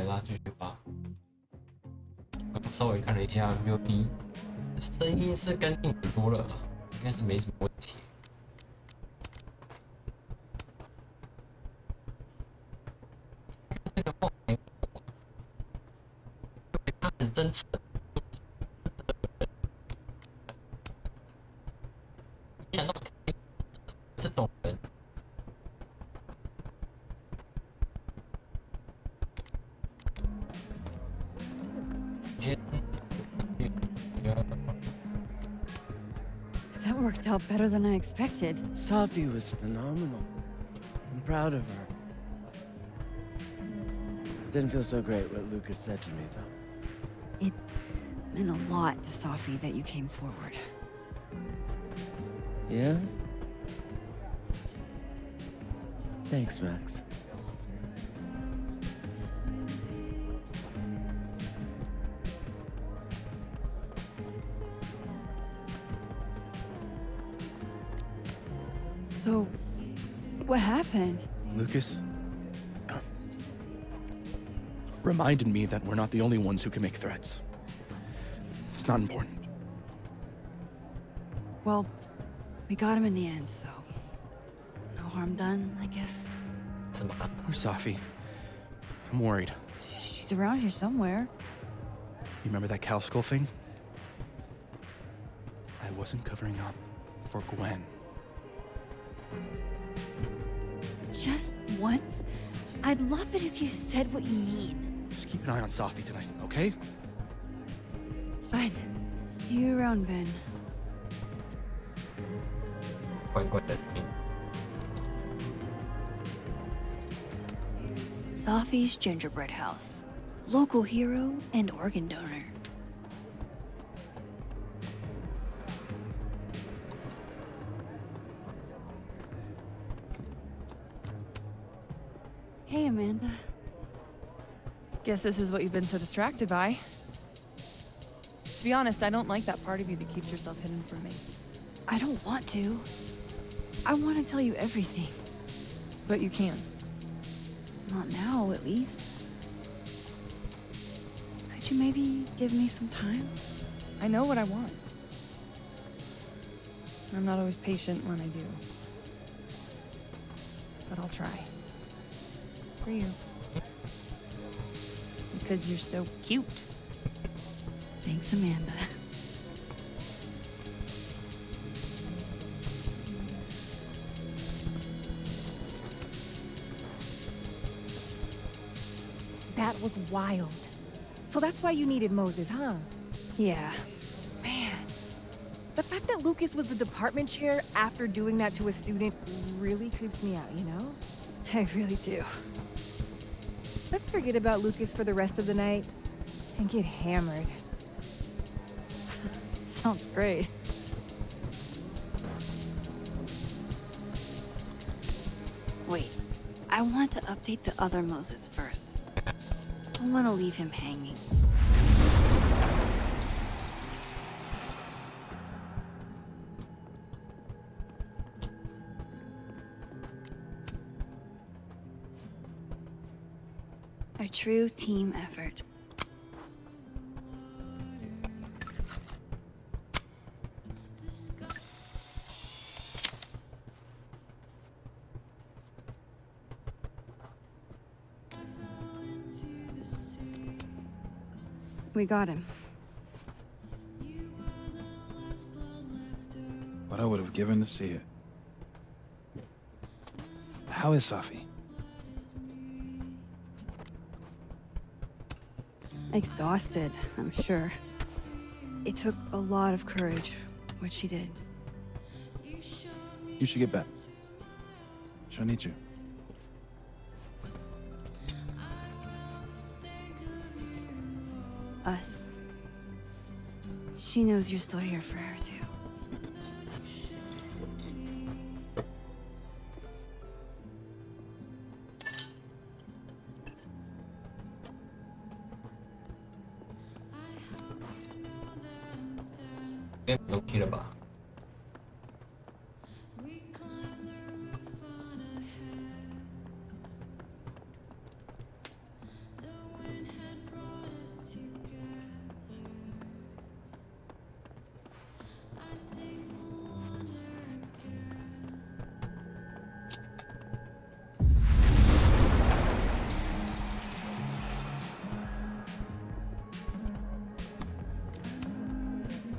吧，继续吧。刚稍微看了一下 VOD， 声音是干净很多了，应该是没什么问题。这个后台，他很真诚。没想到这种人。That worked out better than I expected. Safi was phenomenal. I'm proud of her. Didn't feel so great what Lucas said to me, though. It meant a lot to Safi that you came forward. Yeah? Thanks, Max. So, what happened? Lucas reminded me that we're not the only ones who can make threats. It's not important. Well, we got him in the end, so no harm done, I guess. Where's Safi? I'm worried. She's around here somewhere. You remember that cow skull thing? I wasn't covering up for Gwen. Just once? I'd love it if you said what you mean. Just keep an eye on Safi tonight, okay? Fine. See you around, Ben. Safi's Gingerbread House. Local hero and organ donor. Hey, Amanda. Guess this is what you've been so distracted by. To be honest, I don't like that part of you that keeps yourself hidden from me. I don't want to. I want to tell you everything. But you can't. Not now, at least. Could you maybe give me some time? I know what I want. I'm not always patient when I do. But I'll try. For you. Because you're so cute. Thanks, Amanda. That was wild. So that's why you needed Moses, huh? Yeah. Man, the fact that Lucas was the department chair after doing that to a student really creeps me out, you know? I really do. Let's forget about Lucas for the rest of the night and get hammered. Sounds great. Wait, I want to update the other Moses first. I don't want to leave him hanging. A true team effort. We got him. What I would have given to see it. How is Safi? Exhausted, I'm sure. It took a lot of courage, what she did. You should get back. She'll need you. Us. She knows you're still here for her, too. OK 了吧？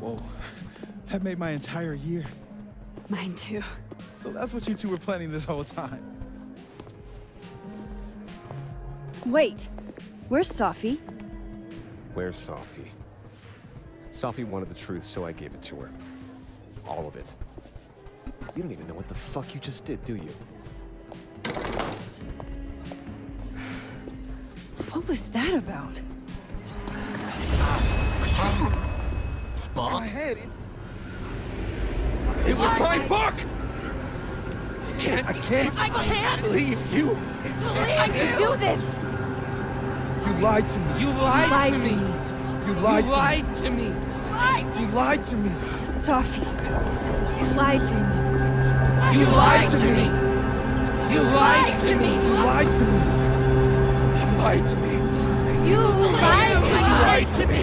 Whoa. That made my entire year. Mine too. So that's what you two were planning this whole time. Wait, where's Sophie? Where's Sophie? Sophie wanted the truth, so I gave it to her. All of it. You don't even know what the fuck you just did, do you? What was that about? My head, it was my book! I can't believe you! I can do this! You lied to me. You lied to me. You lied You to me. lied to me. You lied to me. Sophie. You lied to me. You lied to me. You lied to me. You lied to me. You lied to me. You lied to me. You lied to me.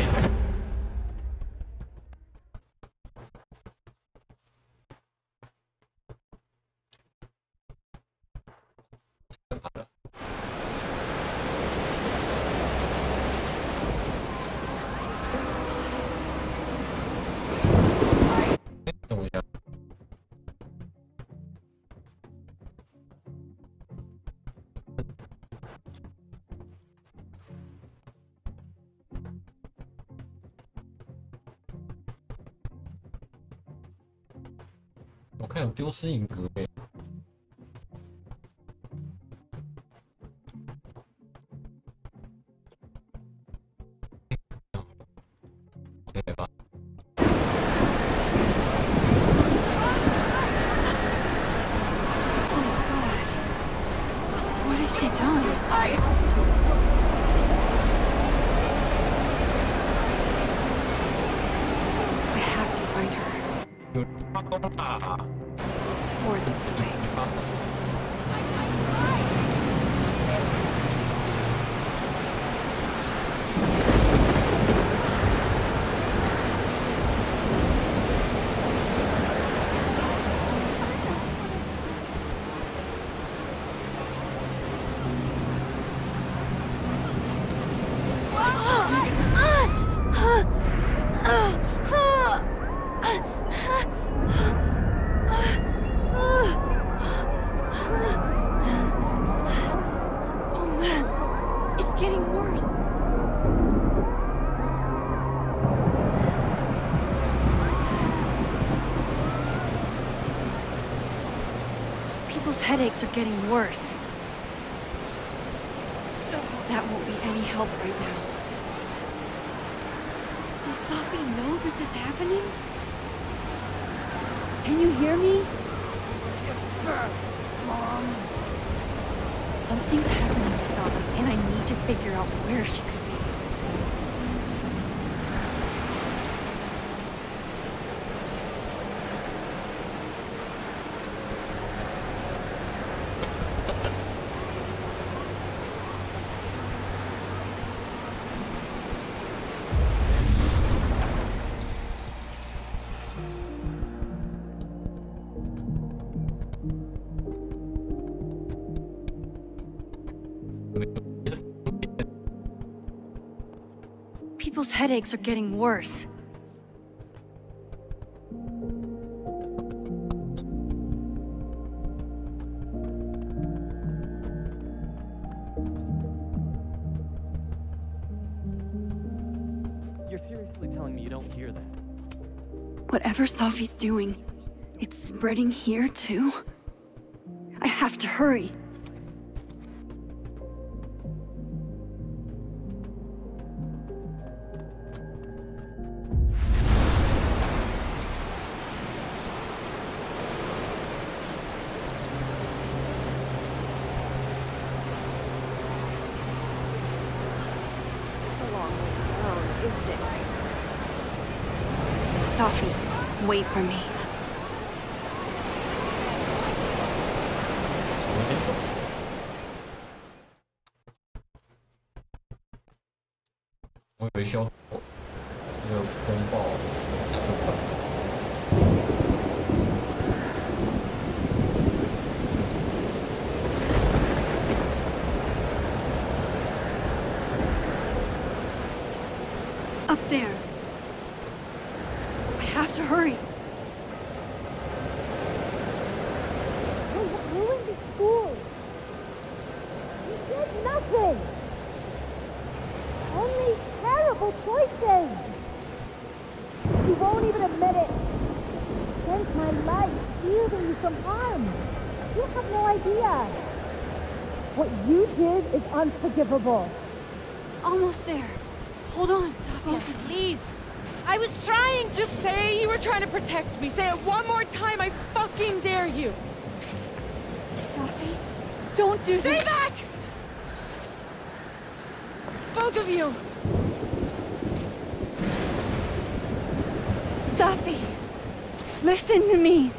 我看有丢失影格诶。对吧？ What has she done? I have to find her 有发光啊！ before it's too late. Oh no, it's getting worse. People's headaches are getting worse. That won't be any help right now. Does Sophie know this is happening? Can you hear me? Mom. Something's happening to Sophie, and I need to figure out where she could be. People's headaches are getting worse. You're seriously telling me you don't hear that? Whatever Sophie's doing, it's spreading here too. I have to hurry. Sophie, wait for me. 从那边走。我以为需要那个风暴。Up there. I have to hurry. You ruined the school. You did nothing. Only terrible choices. You won't even admit it. Spent my life shielding you from harm. You have no idea. What you did is unforgivable. Almost there. Hold on, Sophia. Oh, please. I was trying to say you were trying to protect me. Say it one more time, I fucking dare you. Sophie, don't do Stay this. back! Both of you. Sophie, listen to me.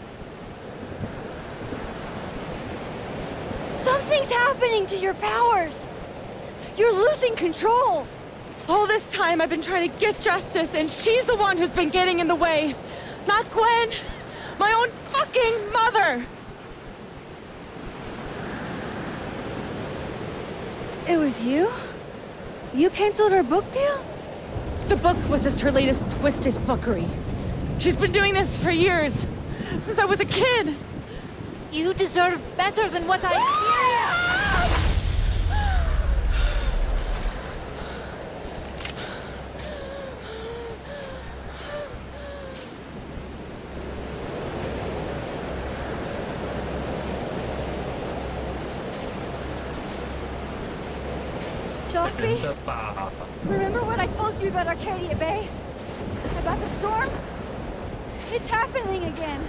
Something's happening to your powers. You're losing control. All this time I've been trying to get justice, and she's the one who's been getting in the way. Not Gwen. My own fucking mother. It was you? You canceled our book deal? The book was just her latest twisted fuckery. She's been doing this for years. Since I was a kid. You deserve better than what I experienced. Sophie, remember what I told you about Arcadia Bay? About the storm? It's happening again.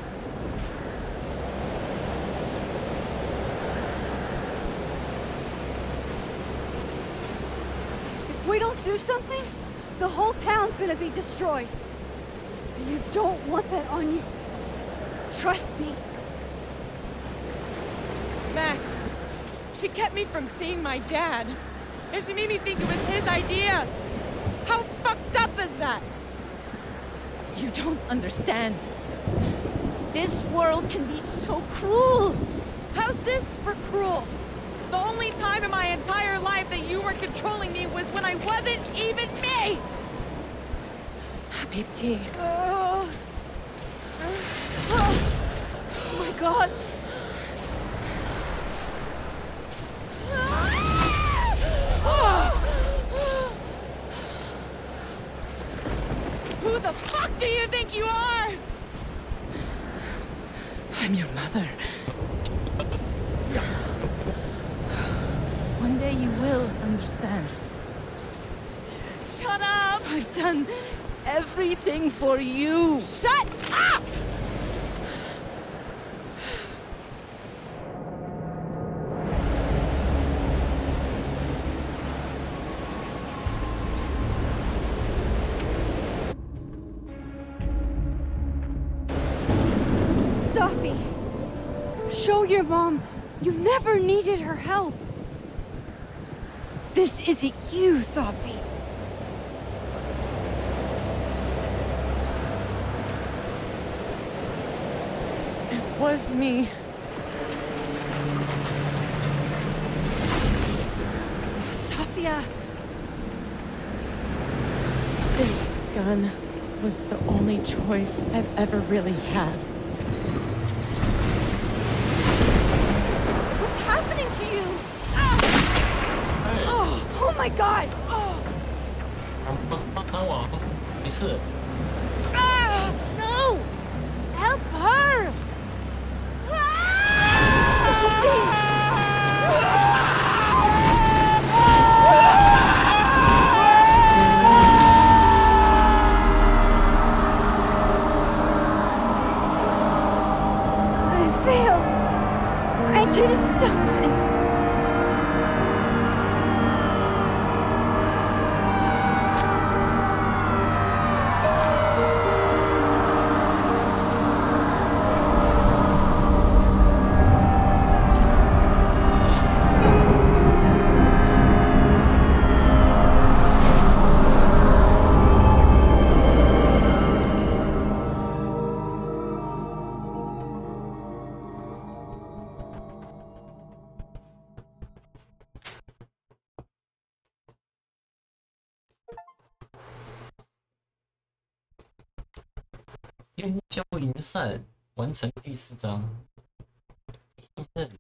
If we don't do something, the whole town's gonna be destroyed. And you don't want that on you. Trust me. Max, she kept me from seeing my dad. And she made me think it was his idea. How fucked up is that? You don't understand. This world can be so cruel. How's this for cruel? The only time in my entire life that you were controlling me was when I wasn't even me! Habibti. Oh my God. Who the fuck do you think you are? I'm your mother. One day you will understand. Shut up! I've done everything for you. Shut up! Sophie, show your mom you never needed her help. This isn't you, Sophie. It was me. Sophia. This gun was the only choice I've ever really had. What's happening to you? Oh my God! No! Help her! I failed. I didn't stop this. 夜幕消云散，完成第4章。信任你。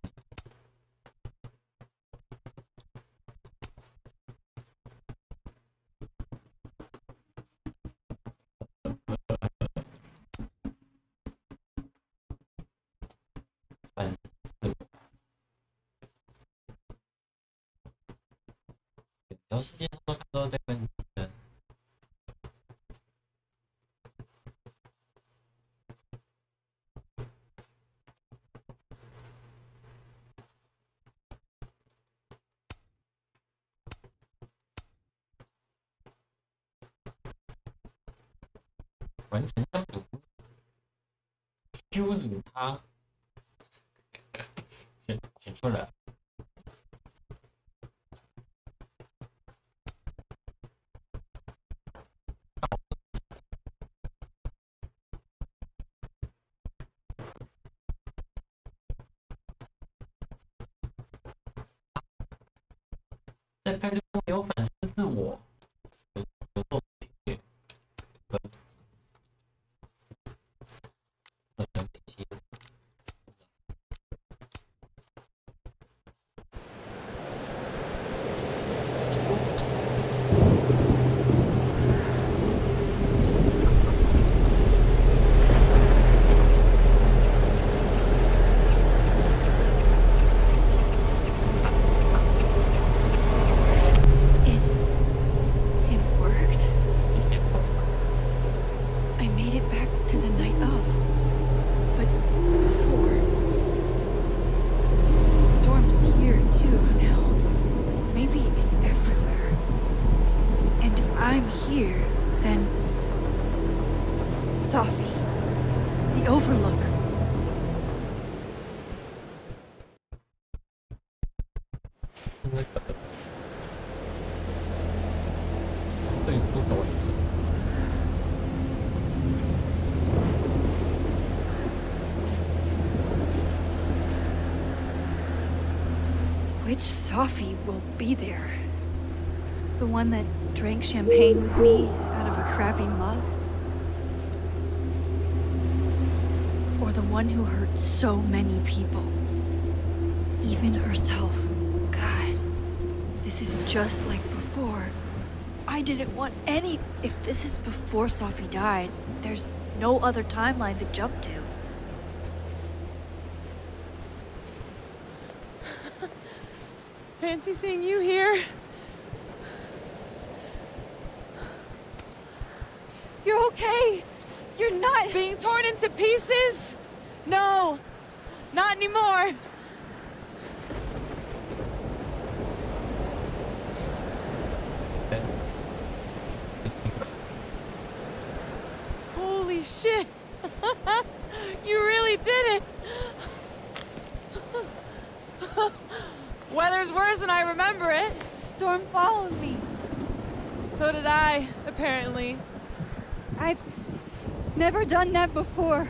聊世界上都在跟你的。完成相毒，羞辱他，选错了。在派对中有反思自我，有做决Which Sophie will be there? The one that drank champagne with me out of a crappy mug? Or the one who hurt so many people? Even herself. God, this is just like before. I didn't want any... If this is before Sophie died, there's no other timeline to jump to. Fancy seeing you here. You're okay. You're not being torn into pieces. No, not anymore. Holy shit. You really did it. Weather's worse than I remember it. Storm followed me. So did I, apparently. I've never done that before.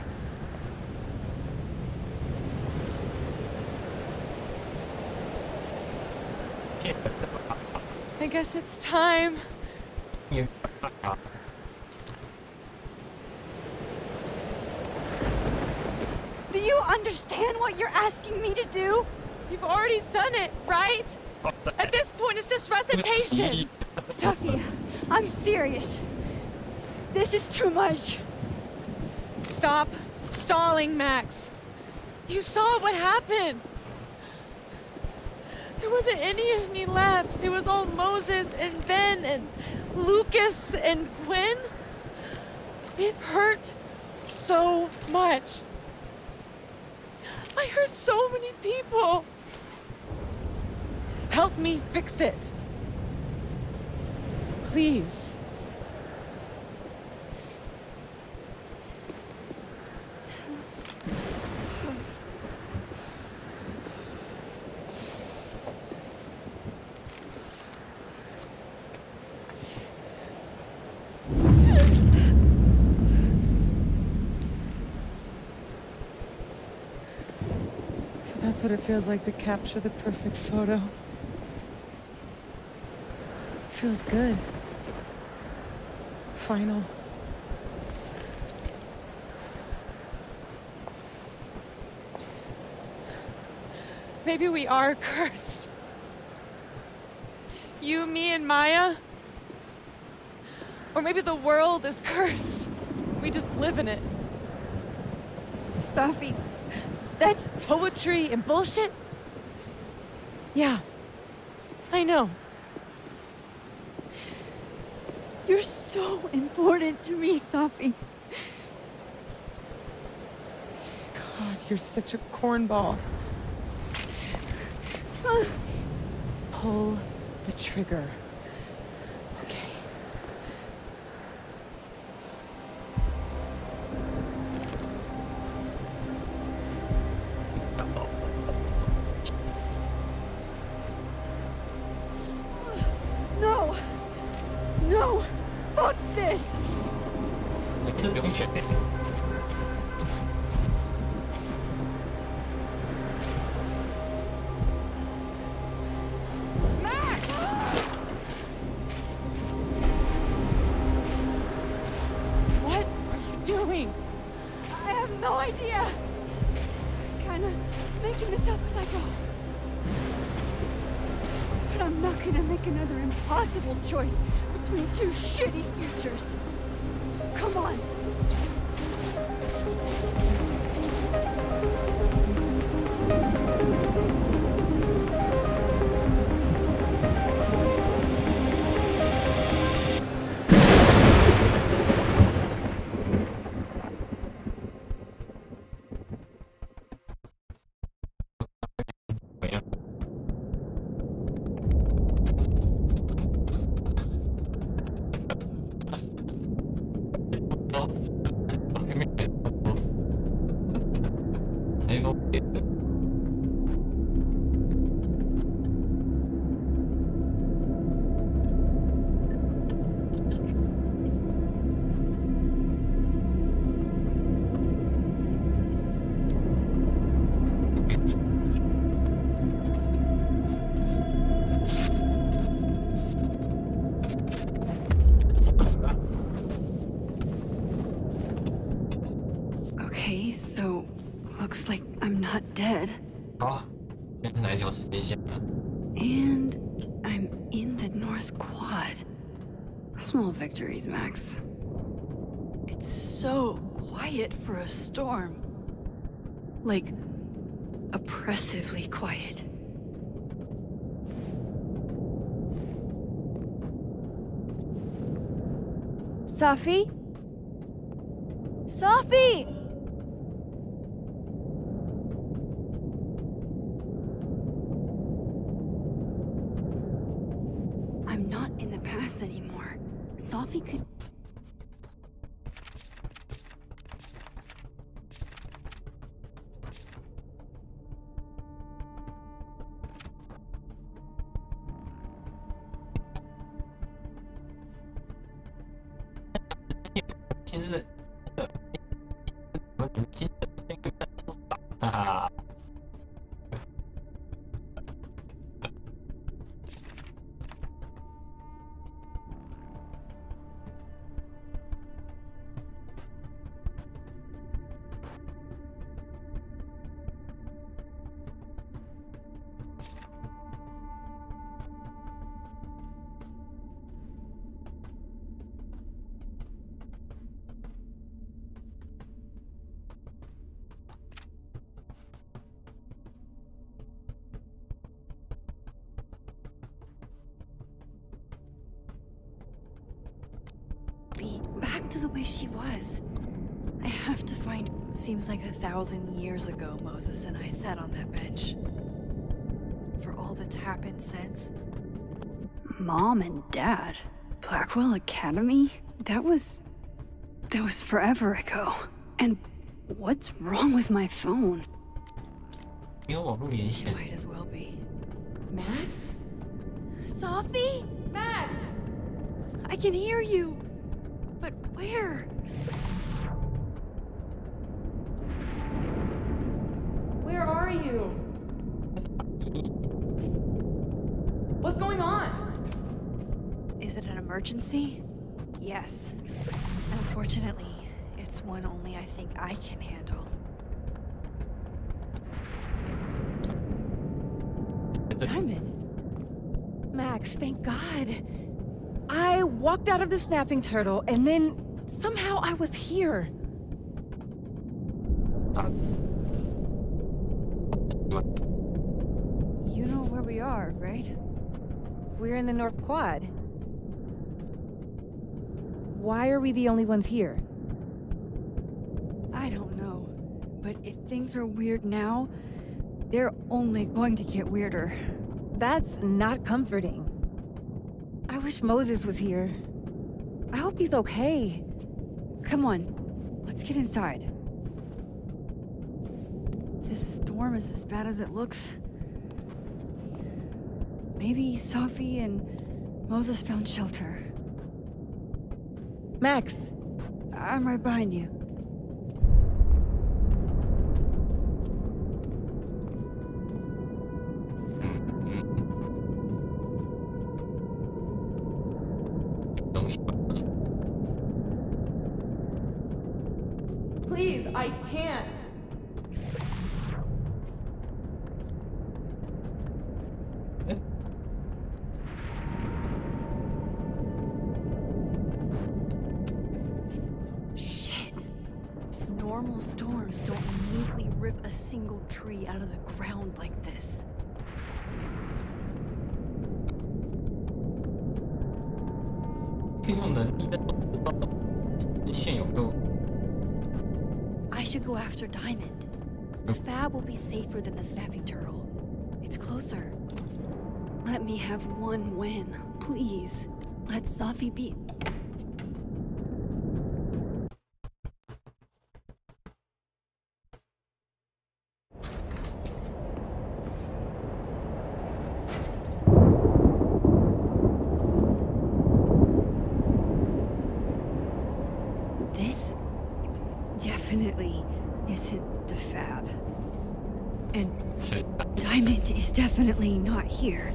I guess it's time. Do you understand what you're asking me to do? You've already done it, right? At this point, it's just recitation. Sophie, I'm serious. This is too much. Stop stalling, Max. You saw what happened. There wasn't any of me left. It was all Moses and Ben and Lucas and Gwen. It hurt so much. I hurt so many people. Help me fix it. Please. That's what it feels like to capture the perfect photo. It feels good. Final. Maybe we are cursed. You, me, and Maya. Or maybe the world is cursed. We just live in it. Sophie, that's poetry and bullshit? Yeah, I know. You're so important to me, Sophie. God, you're such a cornball. Pull the trigger. Okay. No! No! Fuck this! Another impossible choice between two shitty futures. Come on. Okay, so looks like I'm not dead. And I'm in the North Quad. Small victories, Max. It's so quiet for a storm. Like, oppressively quiet. Sophie? Sophie! I'm not in the past anymore. Sophie could... be back to the way she was. I have to find... Seems like 1,000 years ago Moses and I sat on that bench. For all that's happened since. Mom and Dad? Blackwell Academy? That was forever ago. And what's wrong with my phone? Might as well be. Max? Sophie? Max! I can hear you! But where? Where are you? What's going on? Is it an emergency? Yes. Unfortunately, it's one only I think I can handle. Diamond. Max, thank God. I walked out of the snapping turtle, and then somehow I was here. You know where we are, right? We're in the North Quad. Why are we the only ones here? I don't know. But if things are weird now, they're only going to get weirder. That's not comforting. I wish Moses was here. I hope he's okay. Come on, let's get inside. This storm is as bad as it looks. Maybe Safi and Moses found shelter. Max! I'm right behind you. Please, I can't. Shit. Normal storms don't neatly rip a single tree out of the ground like this. I should go after Diamond. The Fab will be safer than the snapping turtle. It's closer. Let me have one win, please. Let Safi beat. This definitely isn't the Fab. And Diamond is definitely not here.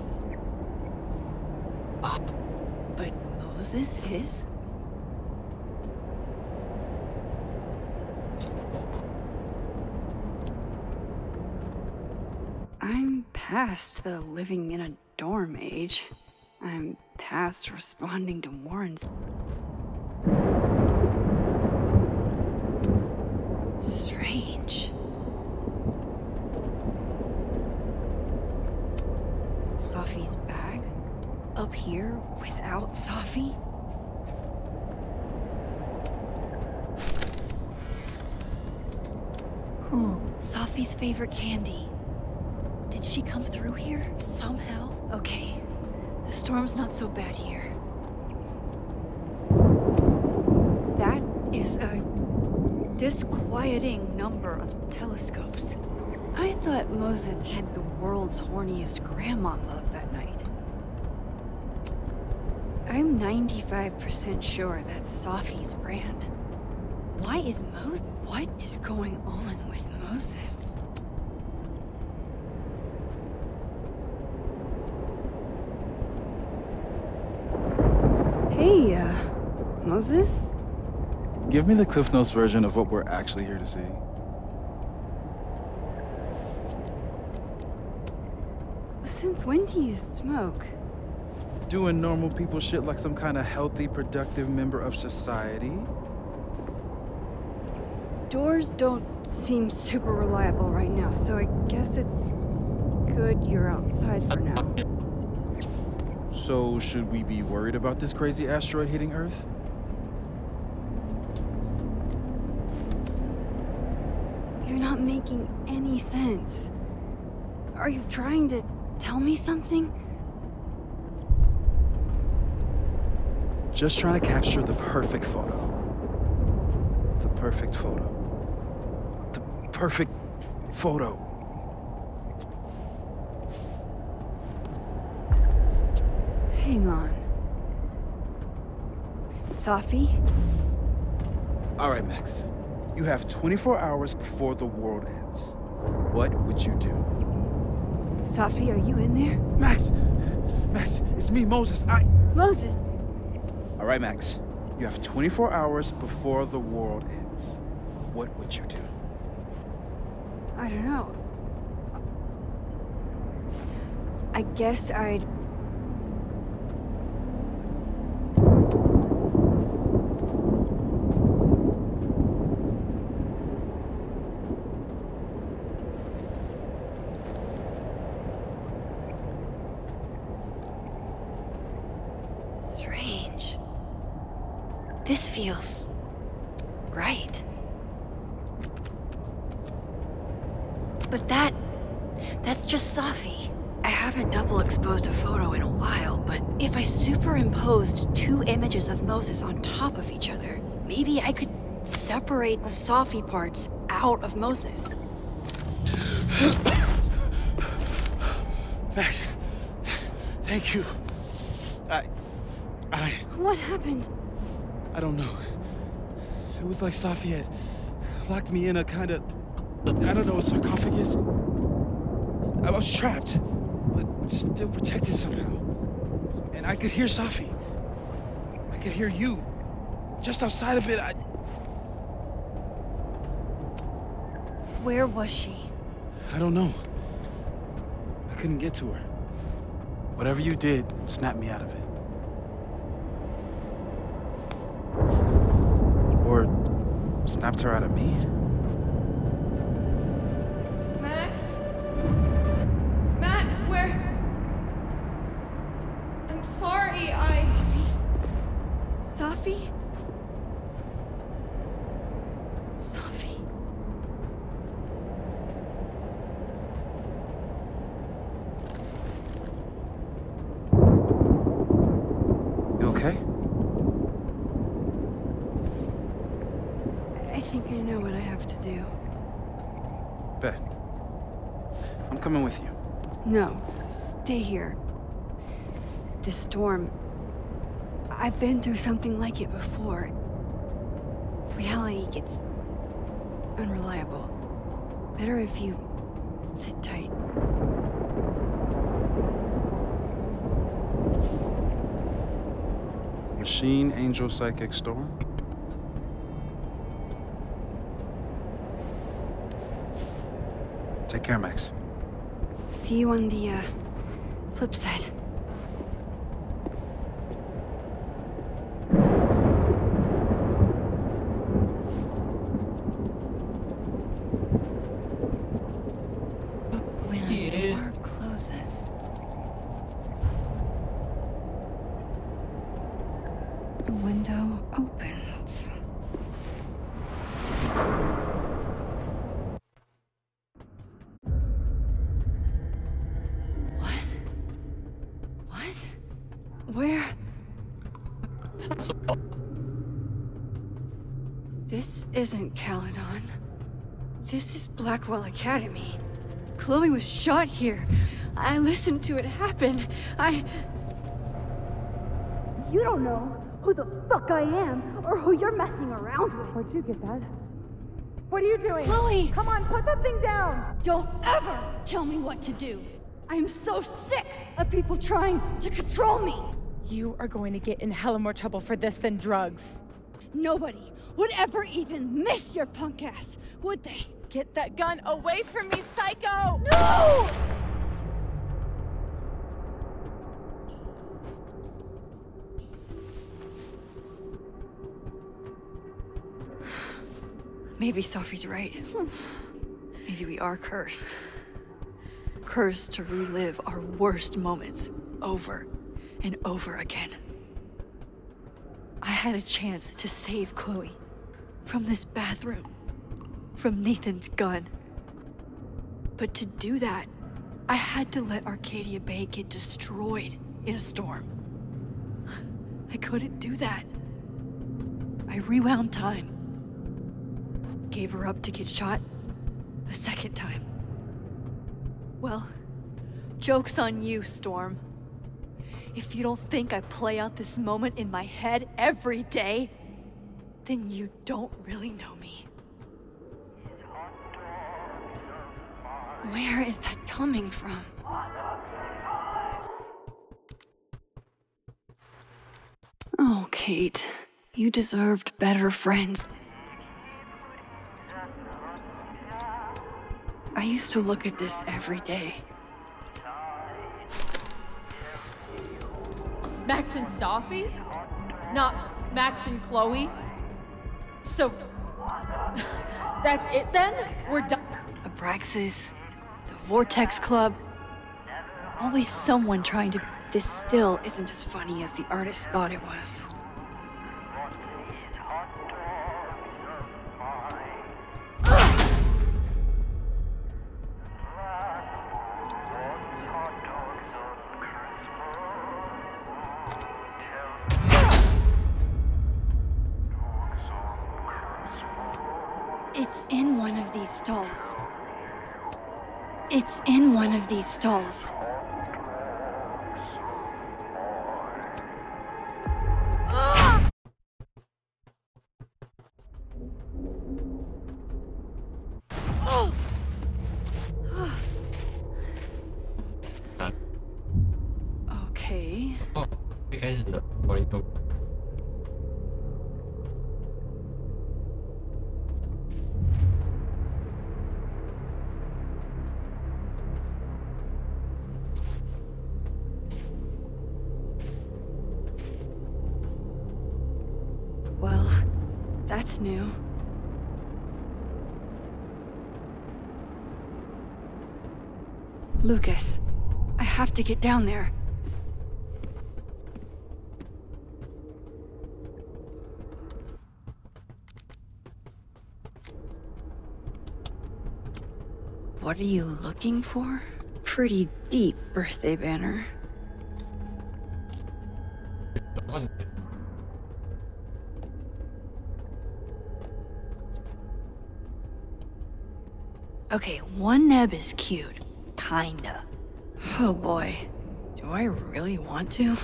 But Moses is? I'm past the living in a dorm age. I'm past responding to Warren's. Strange. Safi's bag? Up here without Safi? Safi's favorite candy. Did she come through here somehow? Okay, the storm's not so bad here. That is a disquieting number of telescopes. I thought Moses had the world's horniest grandmama up that night. I'm 95% sure that's Safi's brand. Why is Moses? What is going on with Moses? Hey, Moses? Give me the Cliff Notes version of what we're actually here to see. Since when do you smoke? Doing normal people shit like some kind of healthy, productive member of society. Doors don't seem super reliable right now, so I guess it's good you're outside for now. So, should we be worried about this crazy asteroid hitting Earth? You're not making any sense. Are you trying to tell me something? Just trying to capture the perfect photo. The perfect photo. The perfect photo. Hang on. Safi? All right, Max. You have 24 hours before the world ends. What would you do? Safi, are you in there? Max! Max, it's me, Moses. Moses! All right, Max. You have 24 hours before the world ends. What would you do? I don't know. I guess I'd... Strange. This feels... right. But that's just Safi. I haven't double exposed a photo in a while, but if I superimposed two images of Moses on top of each other, maybe I could separate the Safi parts out of Moses. Max, thank you. What happened? I don't know. It was like Safi had locked me in a kind of, I don't know, a sarcophagus. I was trapped, but still protected somehow. And I could hear Safi. I could hear you. Just outside of it, Where was she? I don't know. I couldn't get to her. Whatever you did snapped me out of it. Or snapped her out of me? Max? Max, where? I'm sorry, Safi? Safi? You okay? I think I know what I have to do. Bet. I'm coming with you. No, stay here. This storm... I've been through something like it before. Reality gets... unreliable. Better if you... sit tight. Machine, Angel, Psychic, Storm? Take care, Max. See you on the, flip side. When the door closes... the window opens. Where? This isn't Caledon. This is Blackwell Academy. Chloe was shot here. I listened to it happen. You don't know who the fuck I am or who you're messing around with. Where'd you get that? What are you doing? Chloe! Come on, put that thing down! Don't ever tell me what to do. I'm so sick of people trying to control me. You are going to get in hella more trouble for this than drugs. Nobody would ever even miss your punk ass, would they? Get that gun away from me, psycho! No! Maybe Safi's right. Maybe we are cursed. Cursed to relive our worst moments over and over again. I had a chance to save Chloe from this bathroom, from Nathan's gun. But to do that, I had to let Arcadia Bay get destroyed in a storm. I couldn't do that. I rewound time. Gave her up to get shot a second time. Well, joke's on you, Storm. If you don't think I play out this moment in my head every day, then you don't really know me. Where is that coming from? Oh, Kate, you deserved better friends. I used to look at this every day. Max and Sophie? Not Max and Chloe? So, that's it then? We're done? Abraxas, the Vortex Club. Always someone trying to... This still isn't as funny as the artist thought it was. It's in one of these stalls. It's in one of these stalls. Okay. Oh, 一开始的我一动。Well, that's new. Lucas, I have to get down there. What are you looking for? Pretty deep birthday banner. Okay, one neb is cute. Kinda. Oh boy. Do I really want to?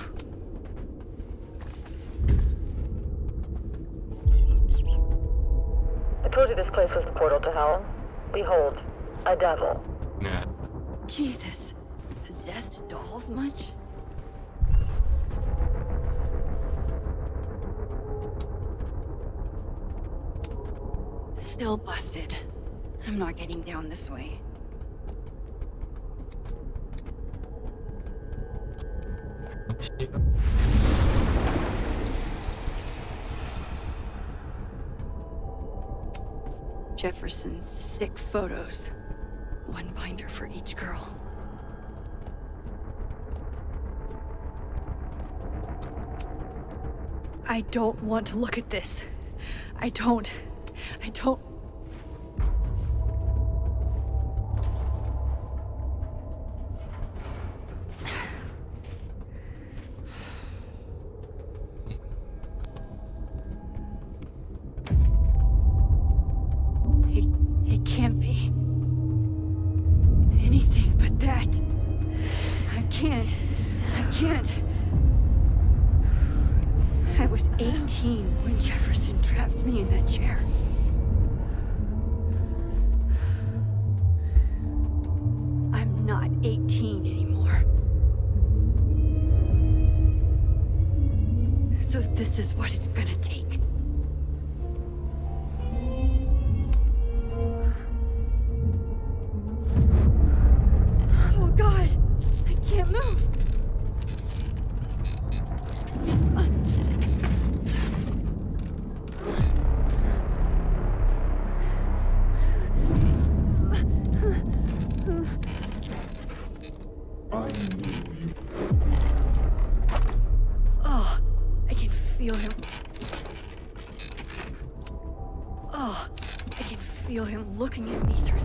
I told you this place was the portal to hell. Behold, a devil. Yeah. Jesus. Possessed dolls much? Still busted. I'm not getting down this way. Jefferson's sick photos. One binder for each girl. I don't want to look at this. I don't. It can't be anything but that. I can't. I was 18 when Jefferson trapped me in that chair. I'm not 18 anymore. So this is what it's gonna take. Oh God, I can't move. Oh, I can feel him. Oh, I can feel him looking at me through.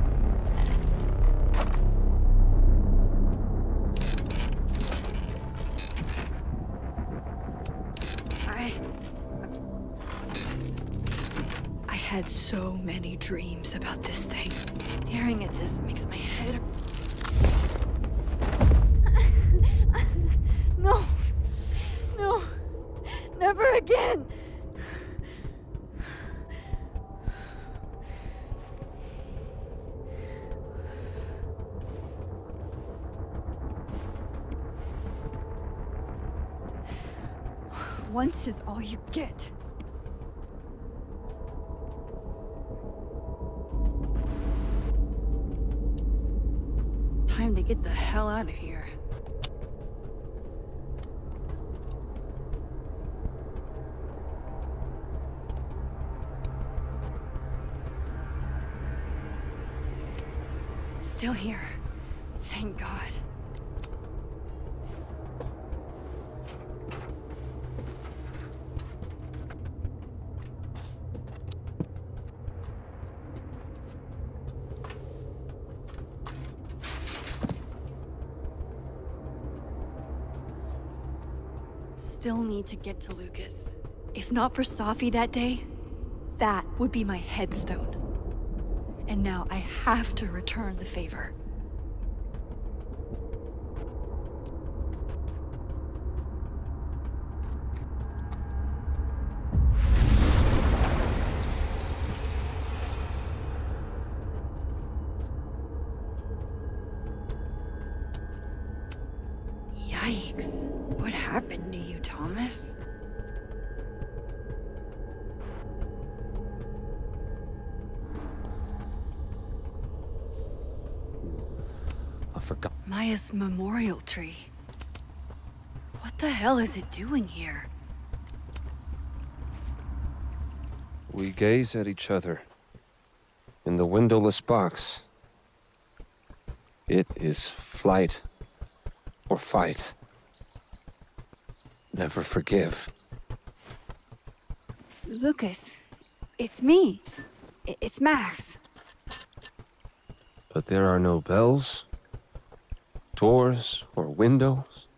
I had so many dreams about this thing. Staring at this makes my head... No, never again. Once is all you get. Time to get the hell out of here. still here. Thank God. Still need to get to Lucas. If not for Safi that day, that would be my headstone. And now I have to return the favor. Yikes. What happened to you, Thomas? I forgot. Maya's memorial tree. What the hell is it doing here? We gaze at each other in the windowless box. It is flight or fight. Never forgive. Lucas, it's me. It's Max. But there are no bells, doors, or windows.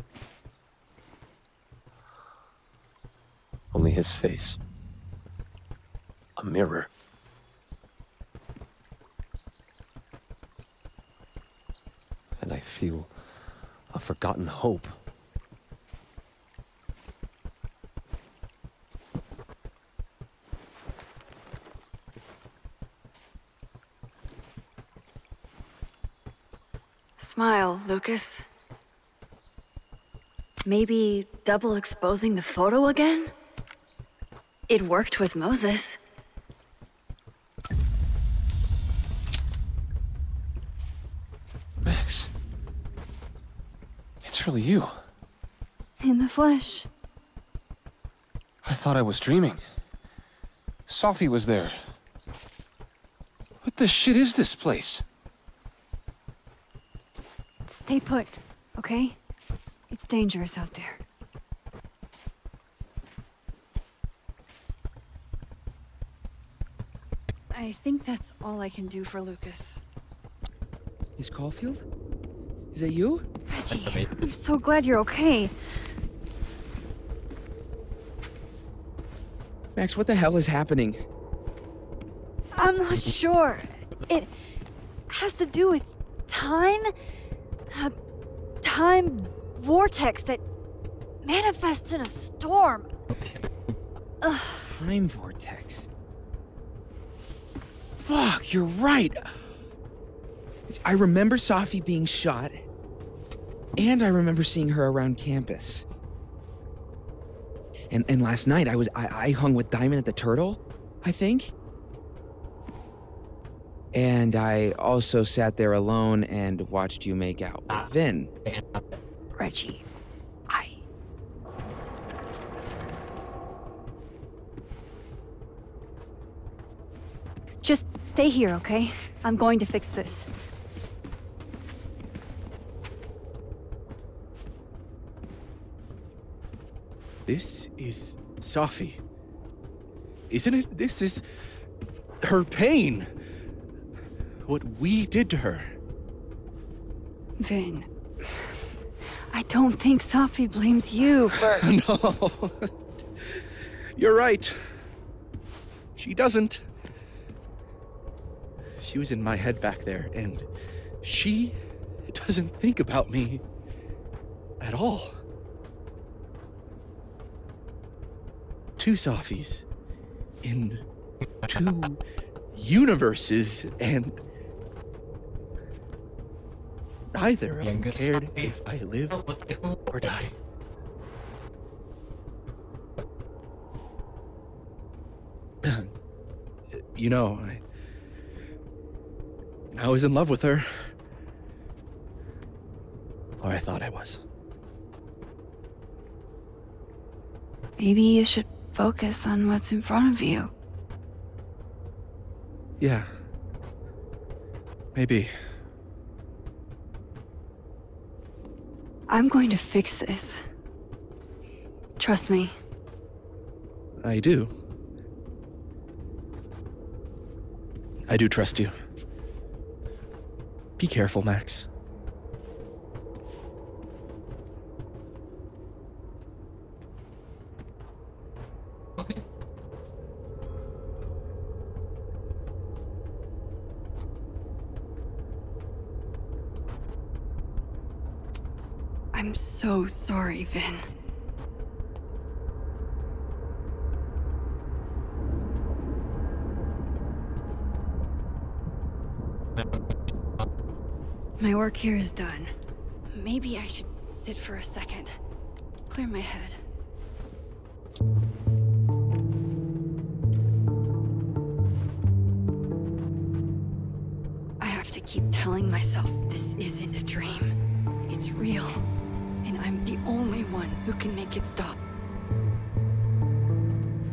Only his face. A mirror. And I feel a forgotten hope. Smile, Lucas. Maybe double exposing the photo again? It worked with Moses. Max. It's really you. In the flesh. I thought I was dreaming. Safi was there. What the shit is this place? Stay put, okay? It's dangerous out there. I think that's all I can do for Lucas. Miss Caulfield? Is that you? Reggie, I'm so glad you're okay. Max, what the hell is happening? I'm not sure. It has to do with time? A time vortex that manifests in a storm. Time vortex? Fuck, you're right. I remember Safi being shot, and I remember seeing her around campus. And last night I hung with Diamond at the Turtle, I think. And I also sat there alone and watched you make out with Vin. Reggie, Just stay here, okay? I'm going to fix this. This is Safi. Isn't it? This is her pain. What we did to her. Vin, I don't think Safi blames you for... No. You're right. She doesn't. She was in my head back there, and she doesn't think about me at all. Two Safis in two universes, and neither of them cared if I live or die. You know, I was in love with her. Or I thought I was. Maybe you should focus on what's in front of you. Yeah. Maybe. I'm going to fix this. Trust me. I do. I do trust you. Be careful, Max. Okay. I'm so sorry, Vin. My work here is done. Maybe I should sit for a second. Clear my head. I have to keep telling myself this isn't a dream. It's real. And I'm the only one who can make it stop.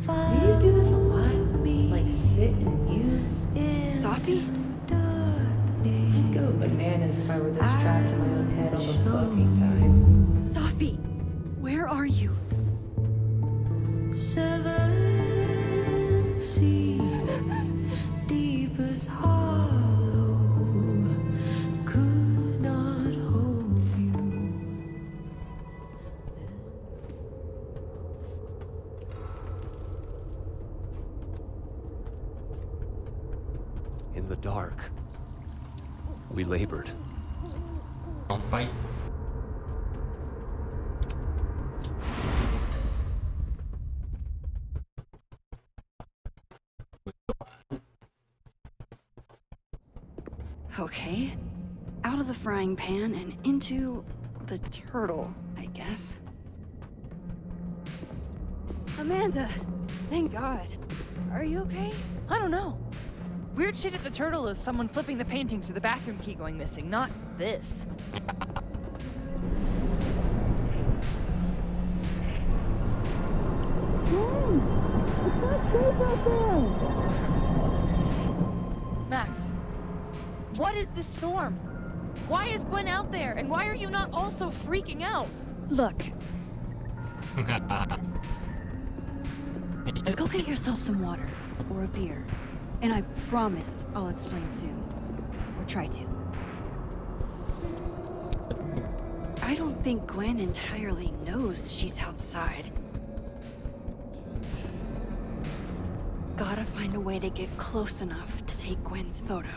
Do you do this a lot? Like sit and muse? Sophie? I'd go bananas if I were this trapped in my own head all the fucking time. Sophie, where are you? Seven seas, deepest hollow, could not hold you. In the dark, we labored. Don't fight. Okay. Out of the frying pan and into the turtle, I guess. Amanda, thank God. Are you okay? I don't know. Weird shit at the turtle is someone flipping the painting to the bathroom key going missing, not this. It's not safe out there! Max, what is this storm? Why is Gwen out there, and why are you not also freaking out? Look. Go get yourself some water, or a beer. And I promise I'll explain soon. Or try to. I don't think Gwen entirely knows she's outside. Gotta find a way to get close enough to take Gwen's photo.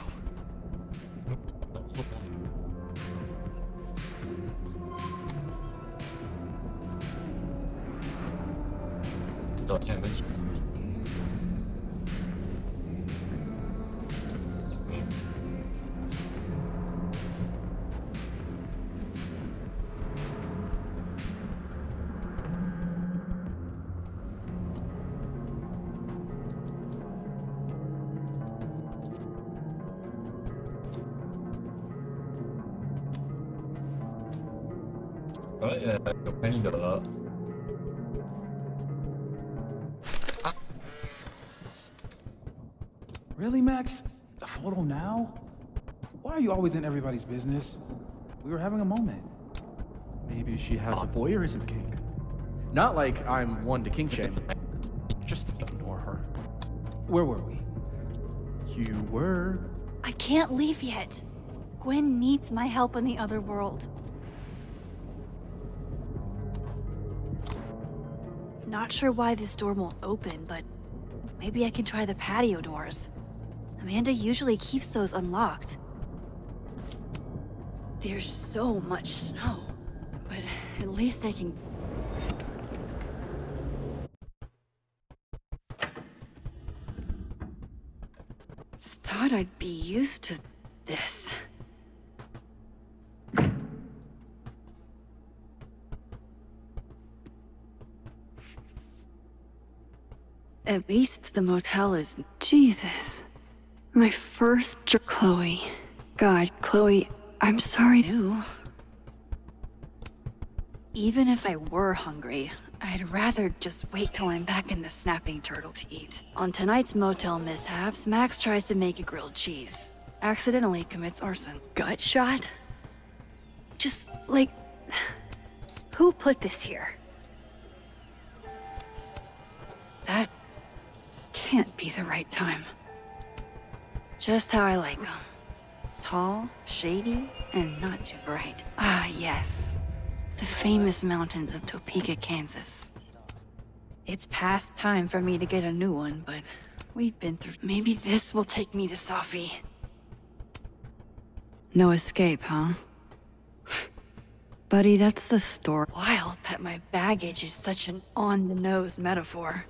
Really, Max? A photo now? Why are you always in everybody's business? We were having a moment. Maybe she has a voyeurism kink. Not like I'm one to kink shame. Just ignore her. Where were we? You were. I can't leave yet. Gwen needs my help in the other world. Not sure why this door won't open, but maybe I can try the patio doors. Amanda usually keeps those unlocked. There's so much snow, but at least I can... Thought I'd be used to this. At least the motel is... Jesus. My first... Chloe. God, Chloe, I'm sorry too. Even if I were hungry, I'd rather just wait till I'm back in the snapping turtle to eat. On tonight's motel mishaps, Max tries to make a grilled cheese. Accidentally commits arson. Gut shot? Just, like, Who put this here? That can't be the right time. Just how I like them. Tall, shady, and not too bright. Ah, yes. The famous mountains of Topeka, Kansas. It's past time for me to get a new one, but we've been through... Maybe this will take me to Sophie. No escape, huh? Buddy, that's the story. Wild that my baggage is such an on-the-nose metaphor.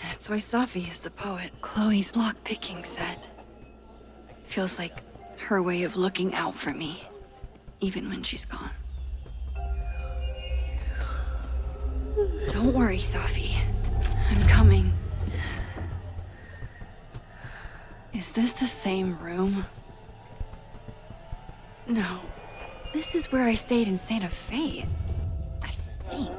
That's why Sophie is the poet. Chloe's lock-picking set. Feels like her way of looking out for me, even when she's gone. Don't worry, Sophie. I'm coming. Is this the same room? No. This is where I stayed in Santa Fe, I think.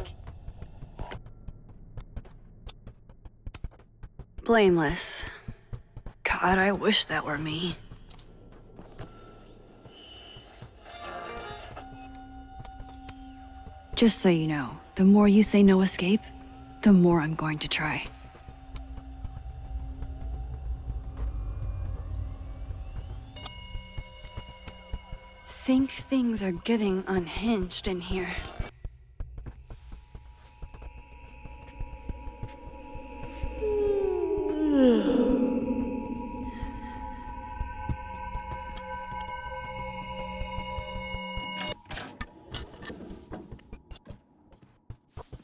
Blameless. God, I wish that were me. Just so you know, the more you say no escape, the more I'm going to try. Think things are getting unhinged in here.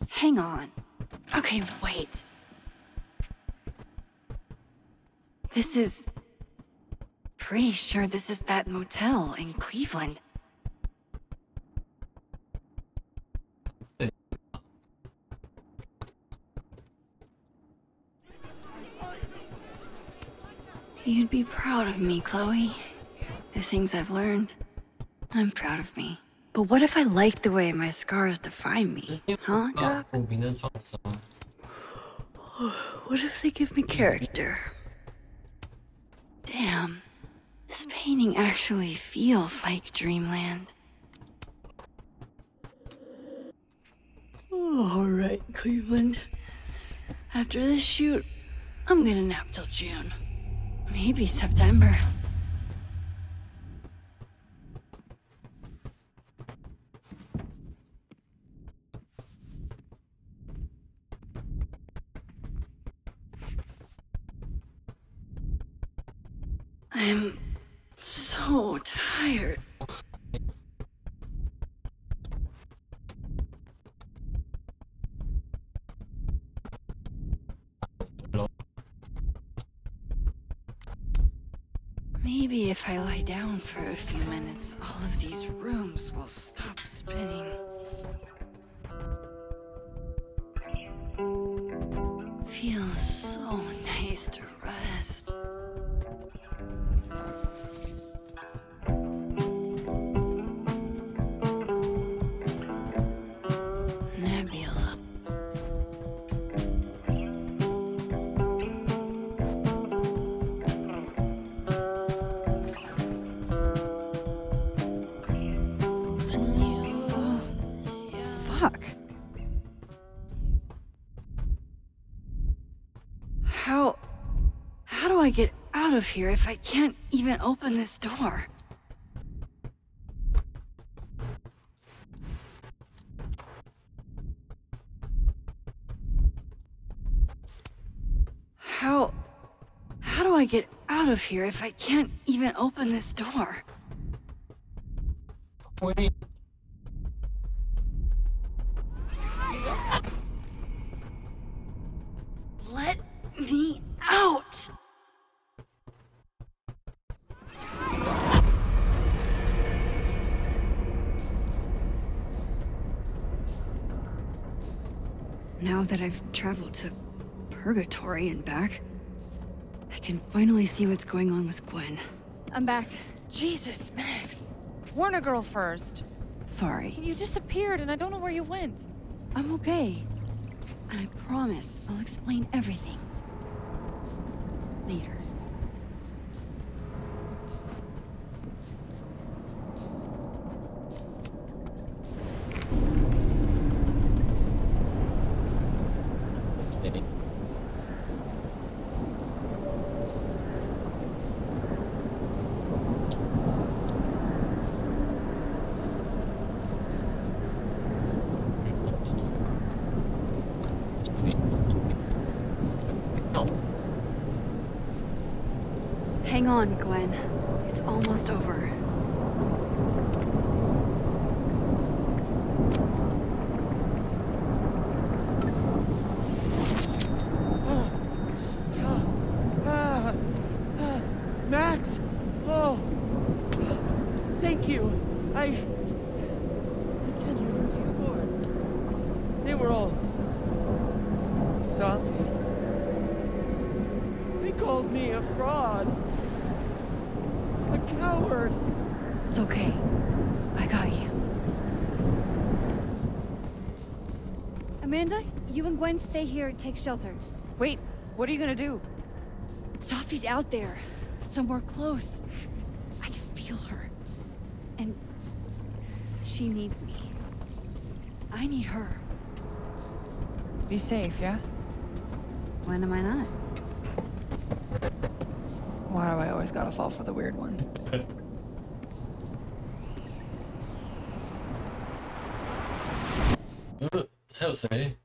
Hang on. Okay, wait. This is... Pretty sure this is that motel in Cleveland. You'd be proud of me, Chloe. The things I've learned. I'm proud of me. But what if I like the way my scars define me? Huh, Doc? What if they give me character? Damn. This painting actually feels like dreamland. All right, Cleveland. After this shoot, I'm gonna nap till June. Maybe September. I'm so tired. Maybe if I lie down for a few minutes, all of these rooms will stop spinning. Feels so nice to rest. How do I get out of here if I can't even open this door? How do I get out of here if I can't even open this door? Wait. Let me out! Now that I've traveled to Purgatory and back, I can finally see what's going on with Gwen. I'm back. Jesus, Max. Warn a girl first. Sorry. You disappeared and I don't know where you went. I'm okay. And I promise I'll explain everything. Later. Hang on, Gwen. It's almost over. Max! Oh! Thank you. The 10-year review board. They were all... Sophie. They called me a fraud. A coward. It's okay. I got you. Amanda, you and Gwen stay here and take shelter. Wait, what are you gonna do? Sophie's out there. Somewhere close. I can feel her. And she needs me. I need her. Be safe, yeah? When am I not? Why do I always gotta fall for the weird ones? Hell, say.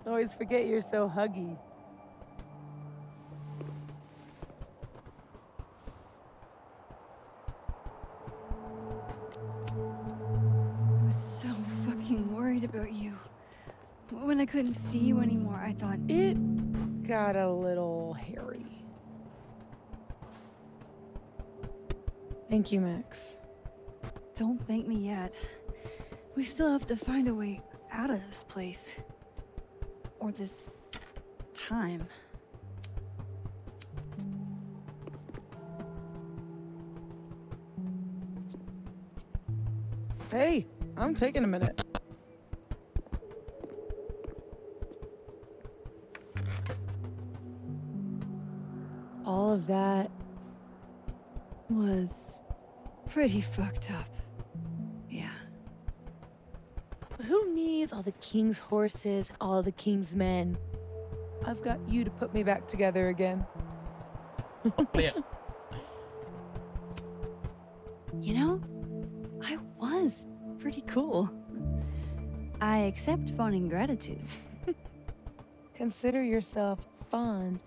Always forget you're so huggy. I was so fucking worried about you. When I couldn't see you anymore, I thought... It got a little hairy. Thank you, Max. Don't thank me yet. We still have to find a way out of this place. Or this time. Hey, I'm taking a minute. All of that was pretty fucked up. Yeah. Who needs all the king's horses and all the king's men? I've got you to put me back together again. Yeah. You know, I was pretty cool. I accept fun and gratitude. Consider yourself fond.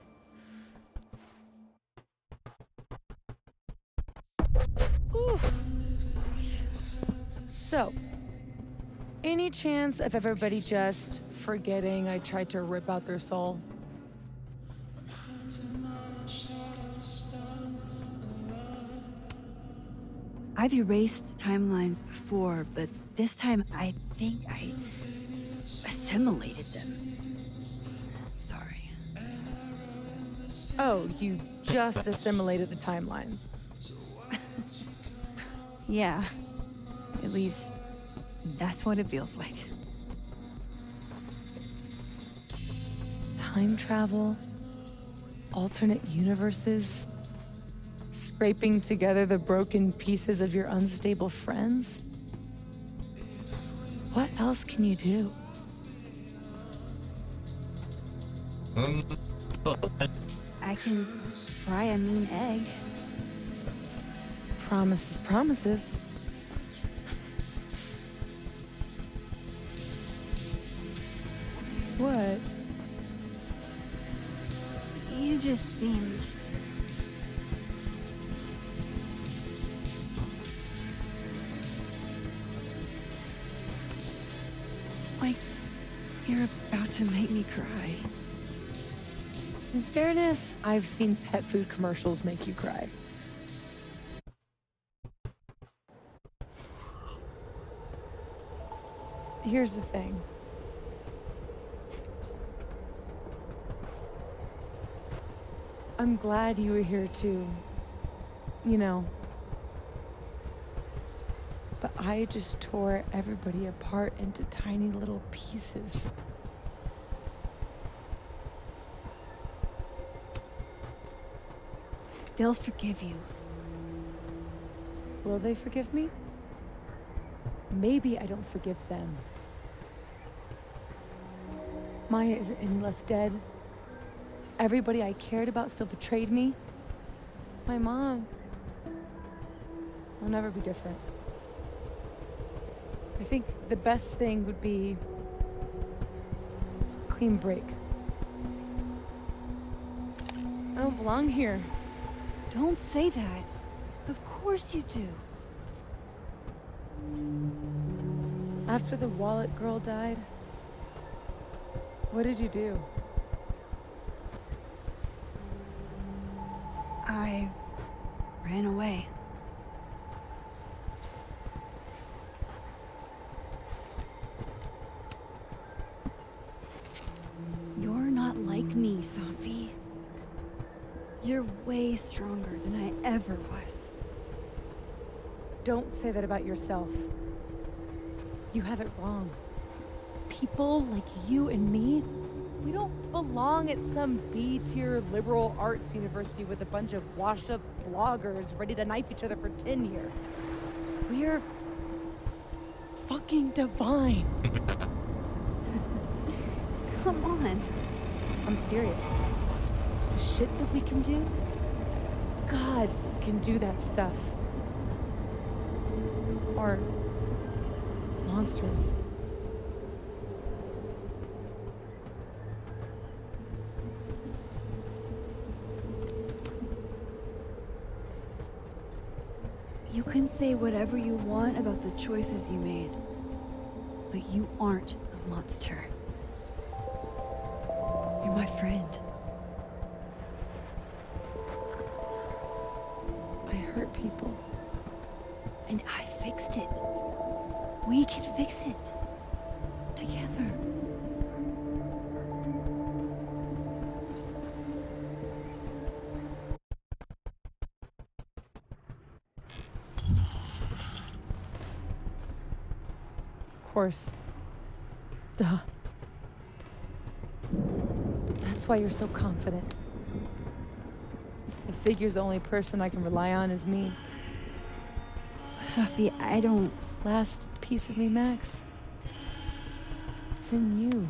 Ooh. So, any chance of everybody just forgetting I tried to rip out their soul? I've erased timelines before, but this time I think I assimilated them. Sorry. Oh, you just assimilated the timelines. Yeah. At least, that's what it feels like. Time travel? Alternate universes? Scraping together the broken pieces of your unstable friends? What else can you do? I can fry a mean egg. Promises, promises. What? You just seem... like you're about to make me cry. In fairness, I've seen pet food commercials make you cry. Here's the thing. I'm glad you were here too. You know. But I just tore everybody apart into tiny little pieces. They'll forgive you. Will they forgive me? maybe I don't forgive them. Maya isn't any less dead. Everybody I cared about still betrayed me. My mom will never be different. I think the best thing would be clean break. I don't belong here. Don't say that. Of course you do. After the wallet girl died, what did you do? I ran away. You're not like me, Sophie. You're way stronger than I ever was. Don't say that about yourself. You have it wrong. People like you and me, we don't belong at some B-tier liberal arts university with a bunch of washed-up bloggers ready to knife each other for tenure. We're fucking divine. Come on. I'm serious. The shit that we can do, gods can do that stuff. Or monsters. You can say whatever you want about the choices you made, but you aren't a monster. You're my friend. I hurt people. And I fixed it. We can fix it. Together. Of course. Duh. That's why you're so confident. I figure the only person I can rely on is me. Sophie, I don't... Last piece of me, Max. It's in you.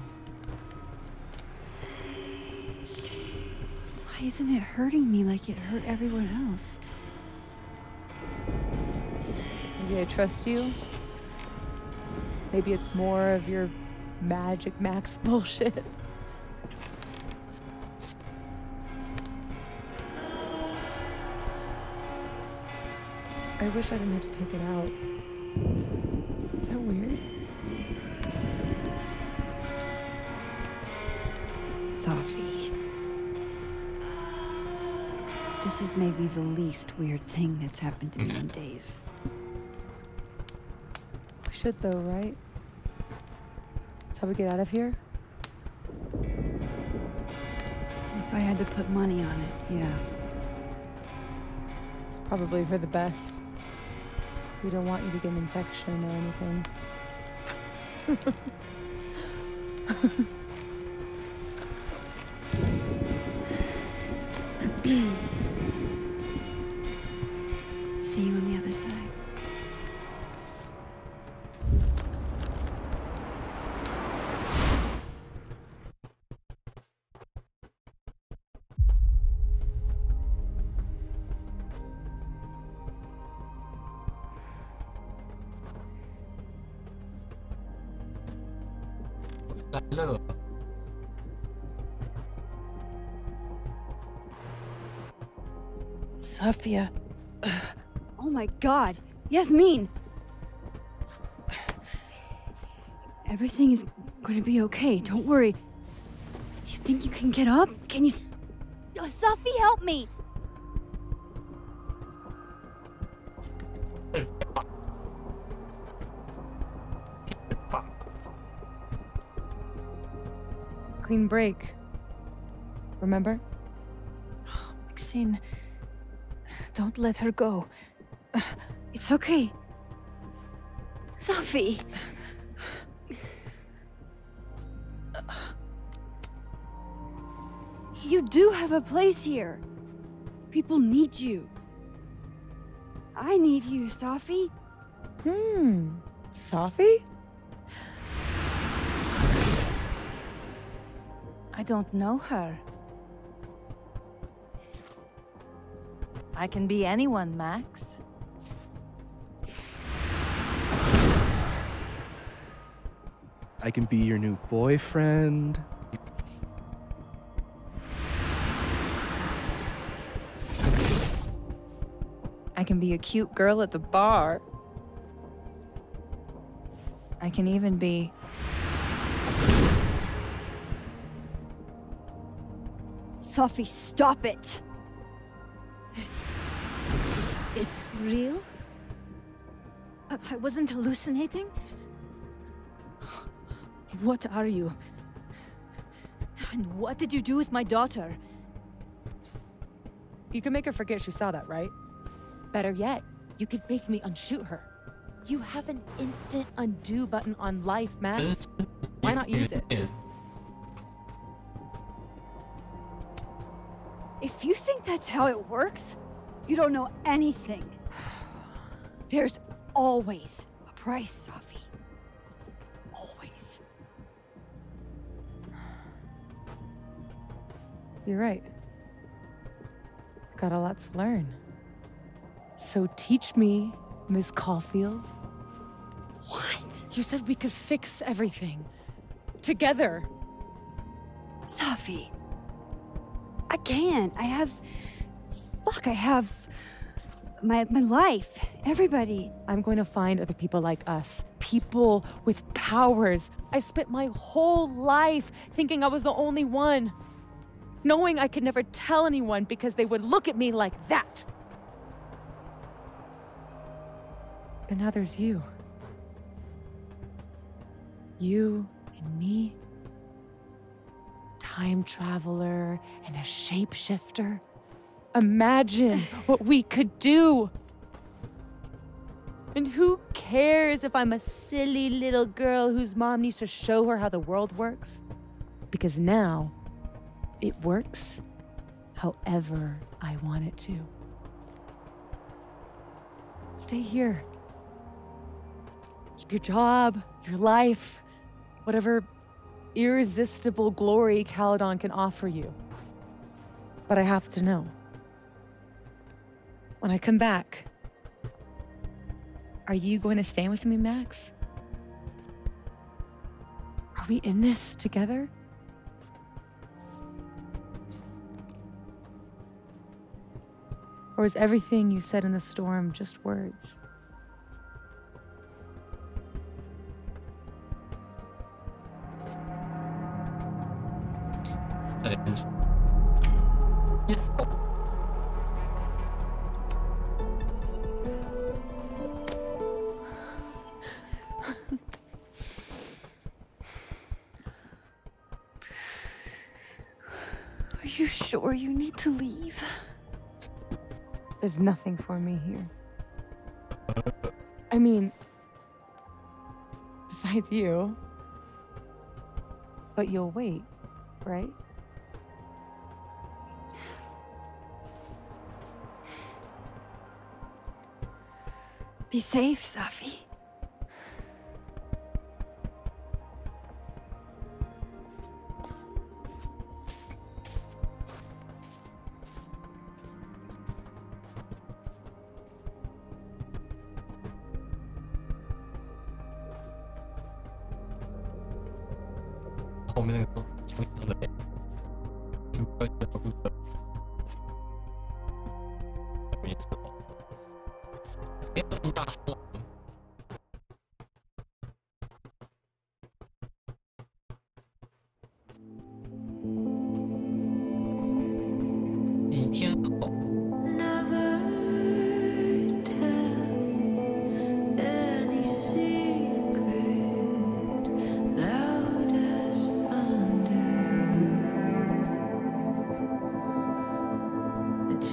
Why isn't it hurting me like it hurt everyone else? Maybe I trust you. Maybe it's more of your Magic Max bullshit. I wish I didn't have to take it out. Is that weird? Sophie. This is maybe the least weird thing that's happened to me in days. We should though, right? That's how we get out of here? If I had to put money on it, yeah. It's probably for the best. We don't want you to get an infection or anything. See you on the other side. Sophia. Oh my God, Yasmin! Everything is gonna be okay, don't worry. Do you think you can get up? Can you... Sophie, help me! Clean break. Remember? Maxine, don't let her go. It's okay. Sophie! You do have a place here. People need you. I need you, Sophie. Sophie? I don't know her. I can be anyone, Max. I can be your new boyfriend. I can be a cute girl at the bar. I can even be... Sophie, stop it! It's real? I wasn't hallucinating? What are you? And what did you do with my daughter? You can make her forget she saw that, right? Better yet, you could make me unshoot her. You have an instant undo button on life, Max. Why not use it? If you think that's how it works, you don't know anything. There's always a price, Sophie. Always. You're right. Got a lot to learn. So teach me, Miss Caulfield. What? You said we could fix everything. Together. Sophie. I can't. I have my life. Everybody. I'm going to find other people like us. People with powers. I spent my whole life thinking I was the only one. Knowing I could never tell anyone because they would look at me like that. But now there's you. You and me. Time traveler and a shapeshifter. Imagine what we could do. And who cares if I'm a silly little girl whose mom needs to show her how the world works? Because now, it works however I want it to. Stay here. Keep your job, your life, whatever irresistible glory Caledon can offer you. But I have to know. When I come back, are you going to stay with me, Max? Are we in this together? Or is everything you said in the storm just words? Are you sure you need to leave? There's nothing for me here. I mean, besides you. But you'll wait, right? Be safe, Sophie.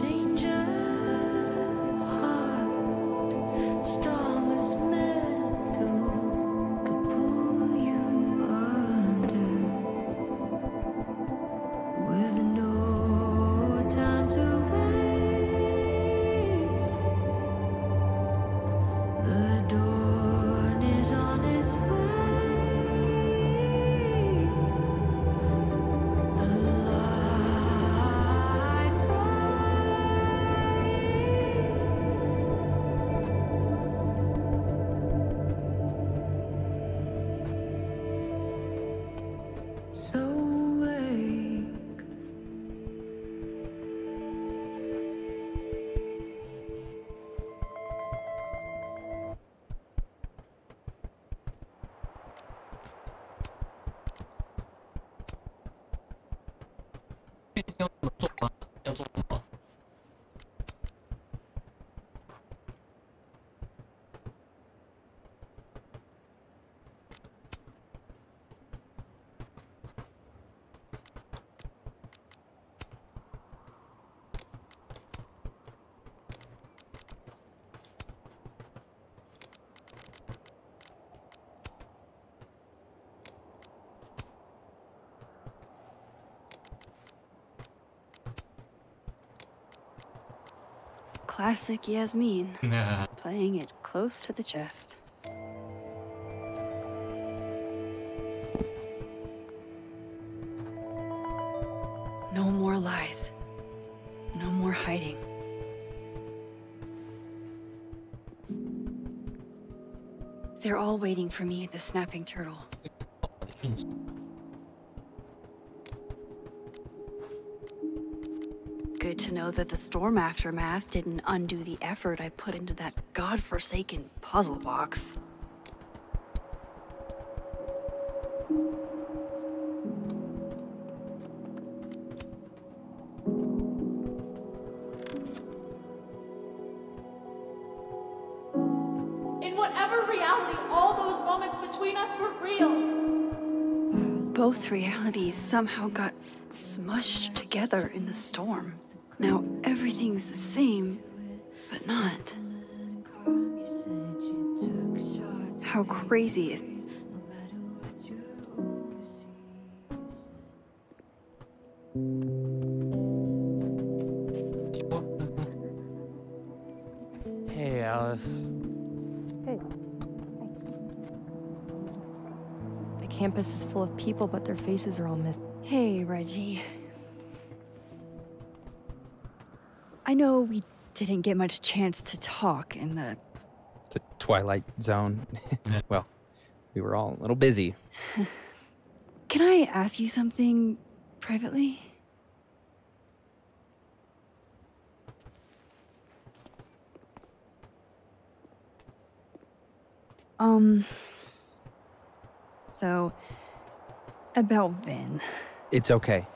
Change of heart. 做吗？要做什么？ Classic Yasmin, playing it close to the chest. No more lies. No more hiding. They're all waiting for me at the Snapping Turtle. Good to know that the storm aftermath didn't undo the effort I put into that godforsaken puzzle box. In whatever reality, all those moments between us were real. Both realities somehow got smushed together in the storm. Now everything's the same, but not. How crazy is... Hey, Alice. Hey. The campus is full of people, but their faces are all missing. Hey, Reggie. I know we didn't get much chance to talk in the Twilight Zone. Well, we were all a little busy. Can I ask you something privately? So, about Vin. It's okay.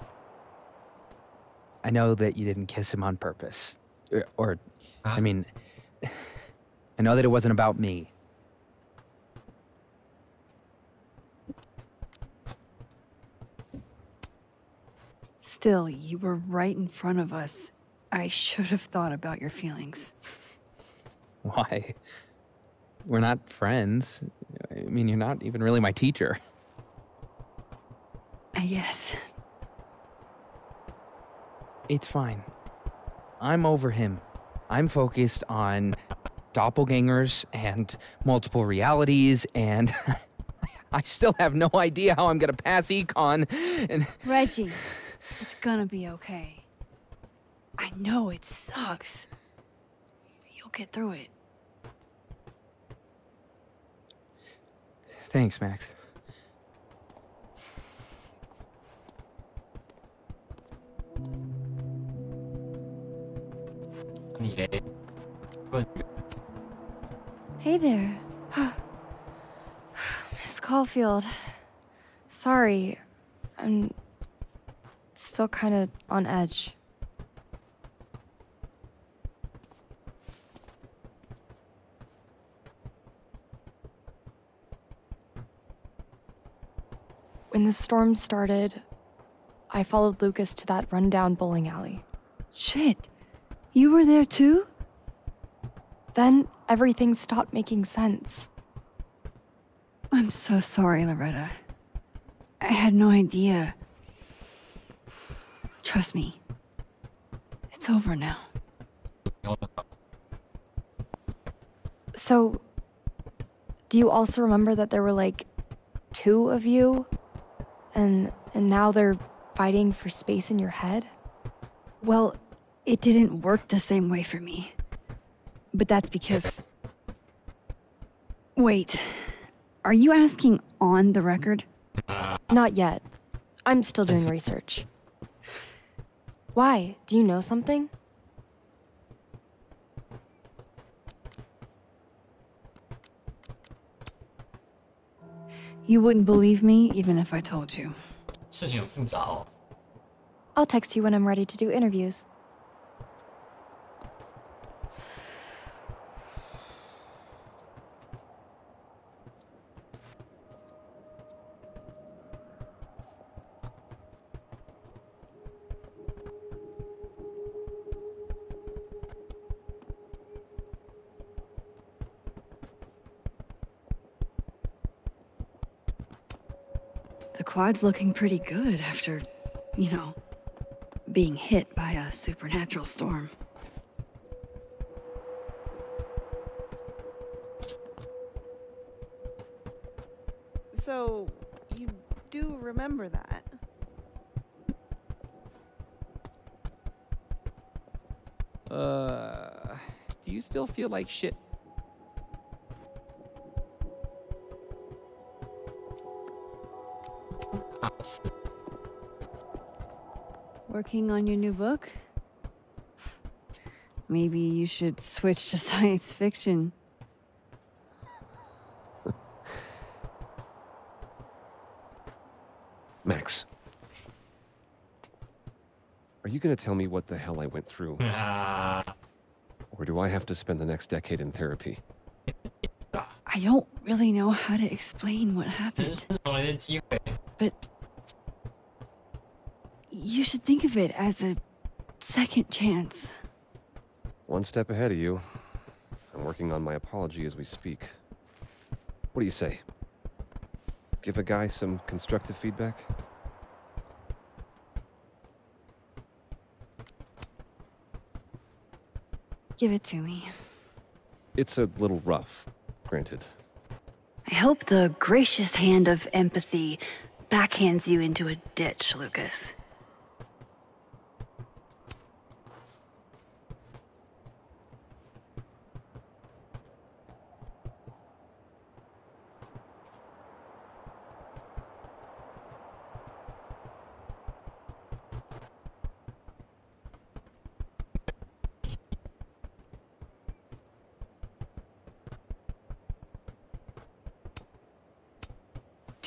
I know that you didn't kiss him on purpose. I mean, I know that it wasn't about me. Still, you were right in front of us. I should have thought about your feelings. Why? We're not friends. I mean, you're not even really my teacher. I guess. It's fine. I'm over him. I'm focused on doppelgangers and multiple realities, and I still have no idea how I'm gonna pass econ. And Reggie, it's gonna be okay. I know it sucks, but you'll get through it. Thanks, Max. Hey there. Miss Caulfield. Sorry. I'm still kind of on edge. When the storm started, I followed Lucas to that rundown bowling alley. Shit. You were there too? Then everything stopped making sense. I'm so sorry, Loretta. I had no idea. Trust me. It's over now. So, do you also remember that there were like 2 of you? And now they're fighting for space in your head? Well, it didn't work the same way for me. But that's because... Wait, are you asking on the record? Not yet. I'm still doing research. Why? Do you know something? You wouldn't believe me even if I told you. 事情很复杂哦。I'll text you when I'm ready to do interviews. The quad's looking pretty good after, you know, being hit by a supernatural storm. So, you do remember that? Do you still feel like shit? Working on your new book? Maybe you should switch to science fiction. Max. Are you gonna tell me what the hell I went through? Or do I have to spend the next decade in therapy? I don't really know how to explain what happened. But you should think of it as a second chance. One step ahead of you. I'm working on my apology as we speak. What do you say? Give a guy some constructive feedback? Give it to me. It's a little rough, granted. I hope the gracious hand of empathy backhands you into a ditch, Lucas.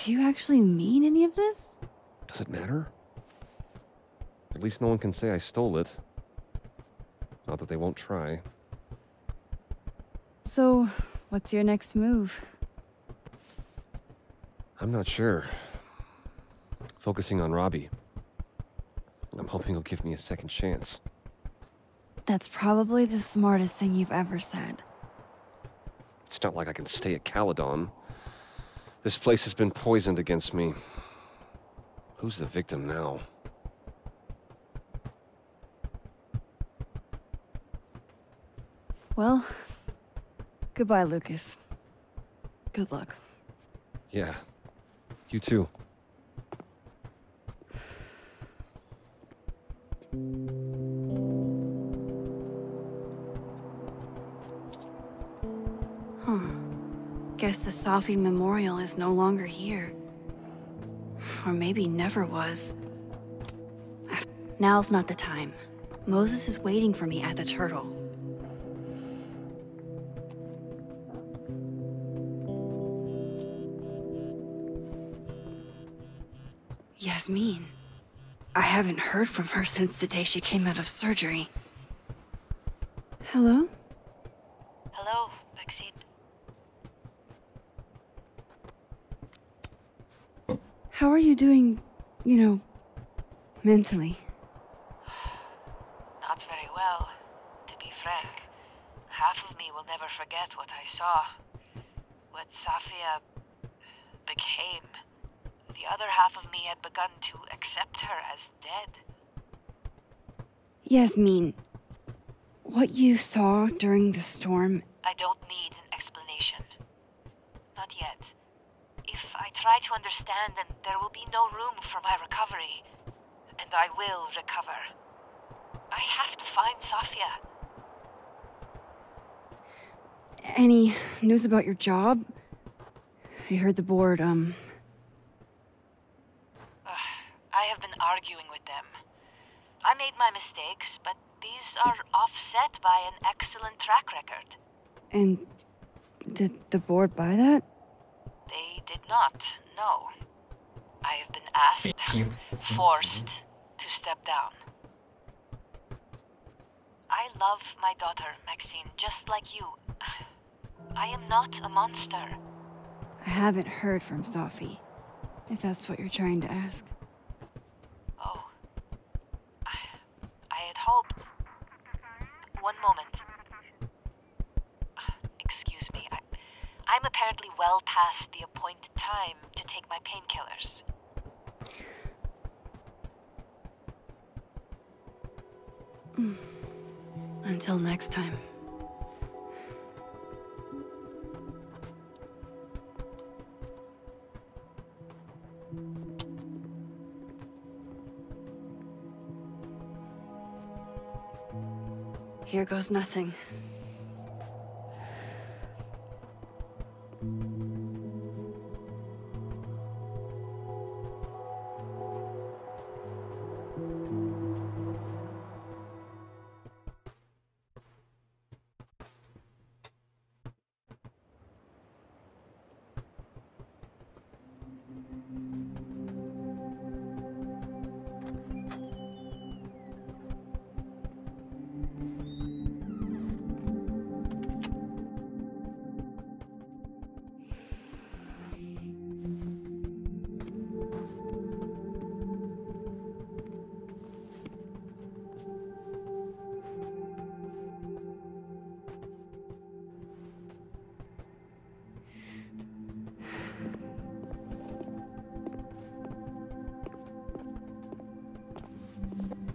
Do you actually mean any of this? Does it matter? At least no one can say I stole it. Not that they won't try. So, what's your next move? I'm not sure. Focusing on Robbie. I'm hoping he'll give me a second chance. That's probably the smartest thing you've ever said. It's not like I can stay at Caledon. This place has been poisoned against me. Who's the victim now? Well, goodbye, Lucas. Good luck. Yeah, you too. Huh. Guess the Safi Memorial is no longer here. Or maybe never was. Now's not the time. Moses is waiting for me at the Turtle. Yasmin. I haven't heard from her since the day she came out of surgery. Hello? Hello, Maxine. How are you doing, you know, mentally? Not very well, to be frank. Half of me will never forget what I saw. What Safia became. The other half of me had begun to accept her as dead. Yasmin, what you saw during the storm... I don't need an explanation. Not yet. If I try to understand, then there will be no room for my recovery. And I will recover. I have to find Safia. Any news about your job? I heard the board, I have been arguing with them. I made my mistakes, but these are offset by an excellent track record. And did the board buy that? They did not, no. I have been asked, forced, to step step down. I love my daughter, Maxine, just like you. I am not a monster. I haven't heard from Sophie, if that's what you're trying to ask. Oh. I had hoped. One moment. Excuse me. I'm apparently well past the appointed time to take my painkillers. Until next time. Here goes nothing.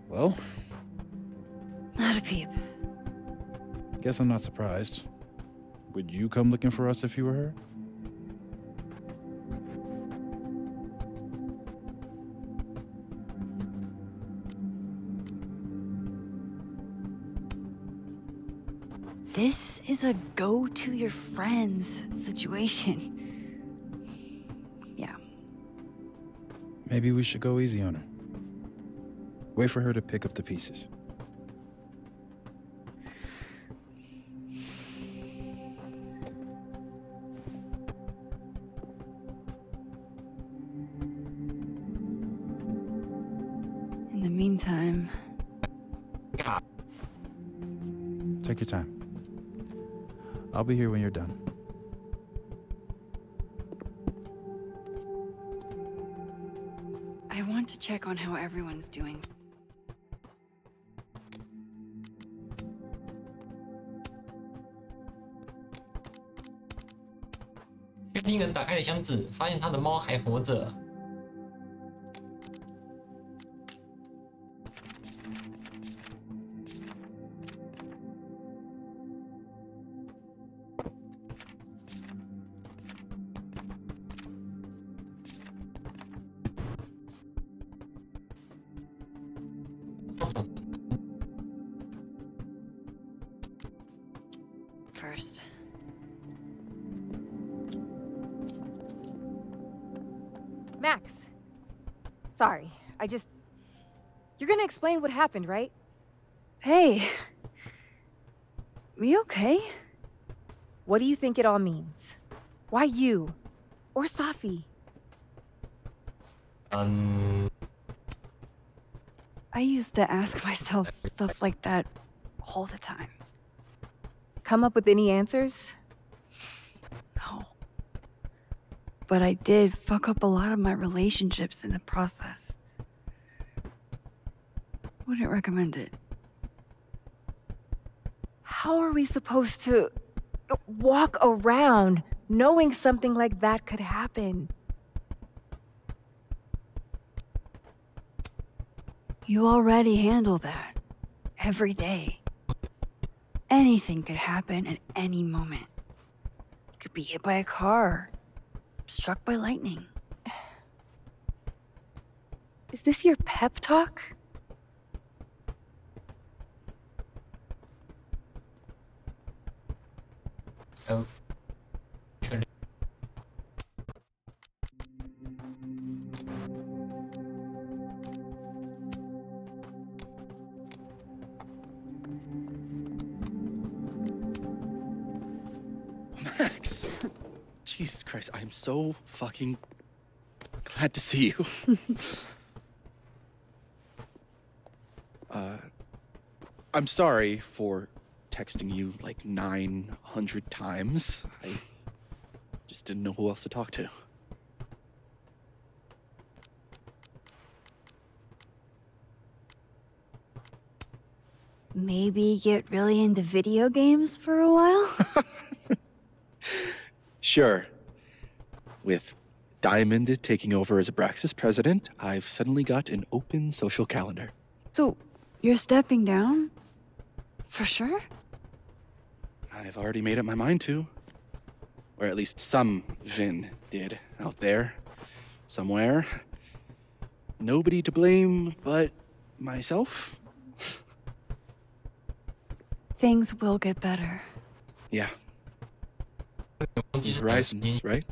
Well? Not a peep. Guess I'm not surprised. Would you come looking for us if you were her? This is a go to your friends situation. Yeah. Maybe we should go easy on her. Wait for her to pick up the pieces. In the meantime... Take your time. I'll be here when you're done. I want to check on how everyone's doing.另一个人打开了箱子，发现他的猫还活着。First. Max. Sorry, You're gonna explain what happened, right? Hey. We okay? What do you think it all means? Why you? Or Safi? I used to ask myself stuff like that all the time. Come up with any answers? No. But I did fuck up a lot of my relationships in the process. Wouldn't recommend it. How are we supposed to walk around knowing something like that could happen? You already handle that. Every day. Anything could happen at any moment. You could be hit by a car. Struck by lightning. Is this your pep talk? Oh. Max! Jesus Christ, I am so fucking glad to see you. I'm sorry for texting you like 900 times. I just didn't know who else to talk to. Maybe get really into video games for a while? Sure. With Diamond taking over as Abraxas president, I've suddenly got an open social calendar. So, you're stepping down? For sure? I've already made up my mind to. Or at least some Vin did out there. Somewhere. Nobody to blame but myself. Things will get better. Yeah. Horizons, right?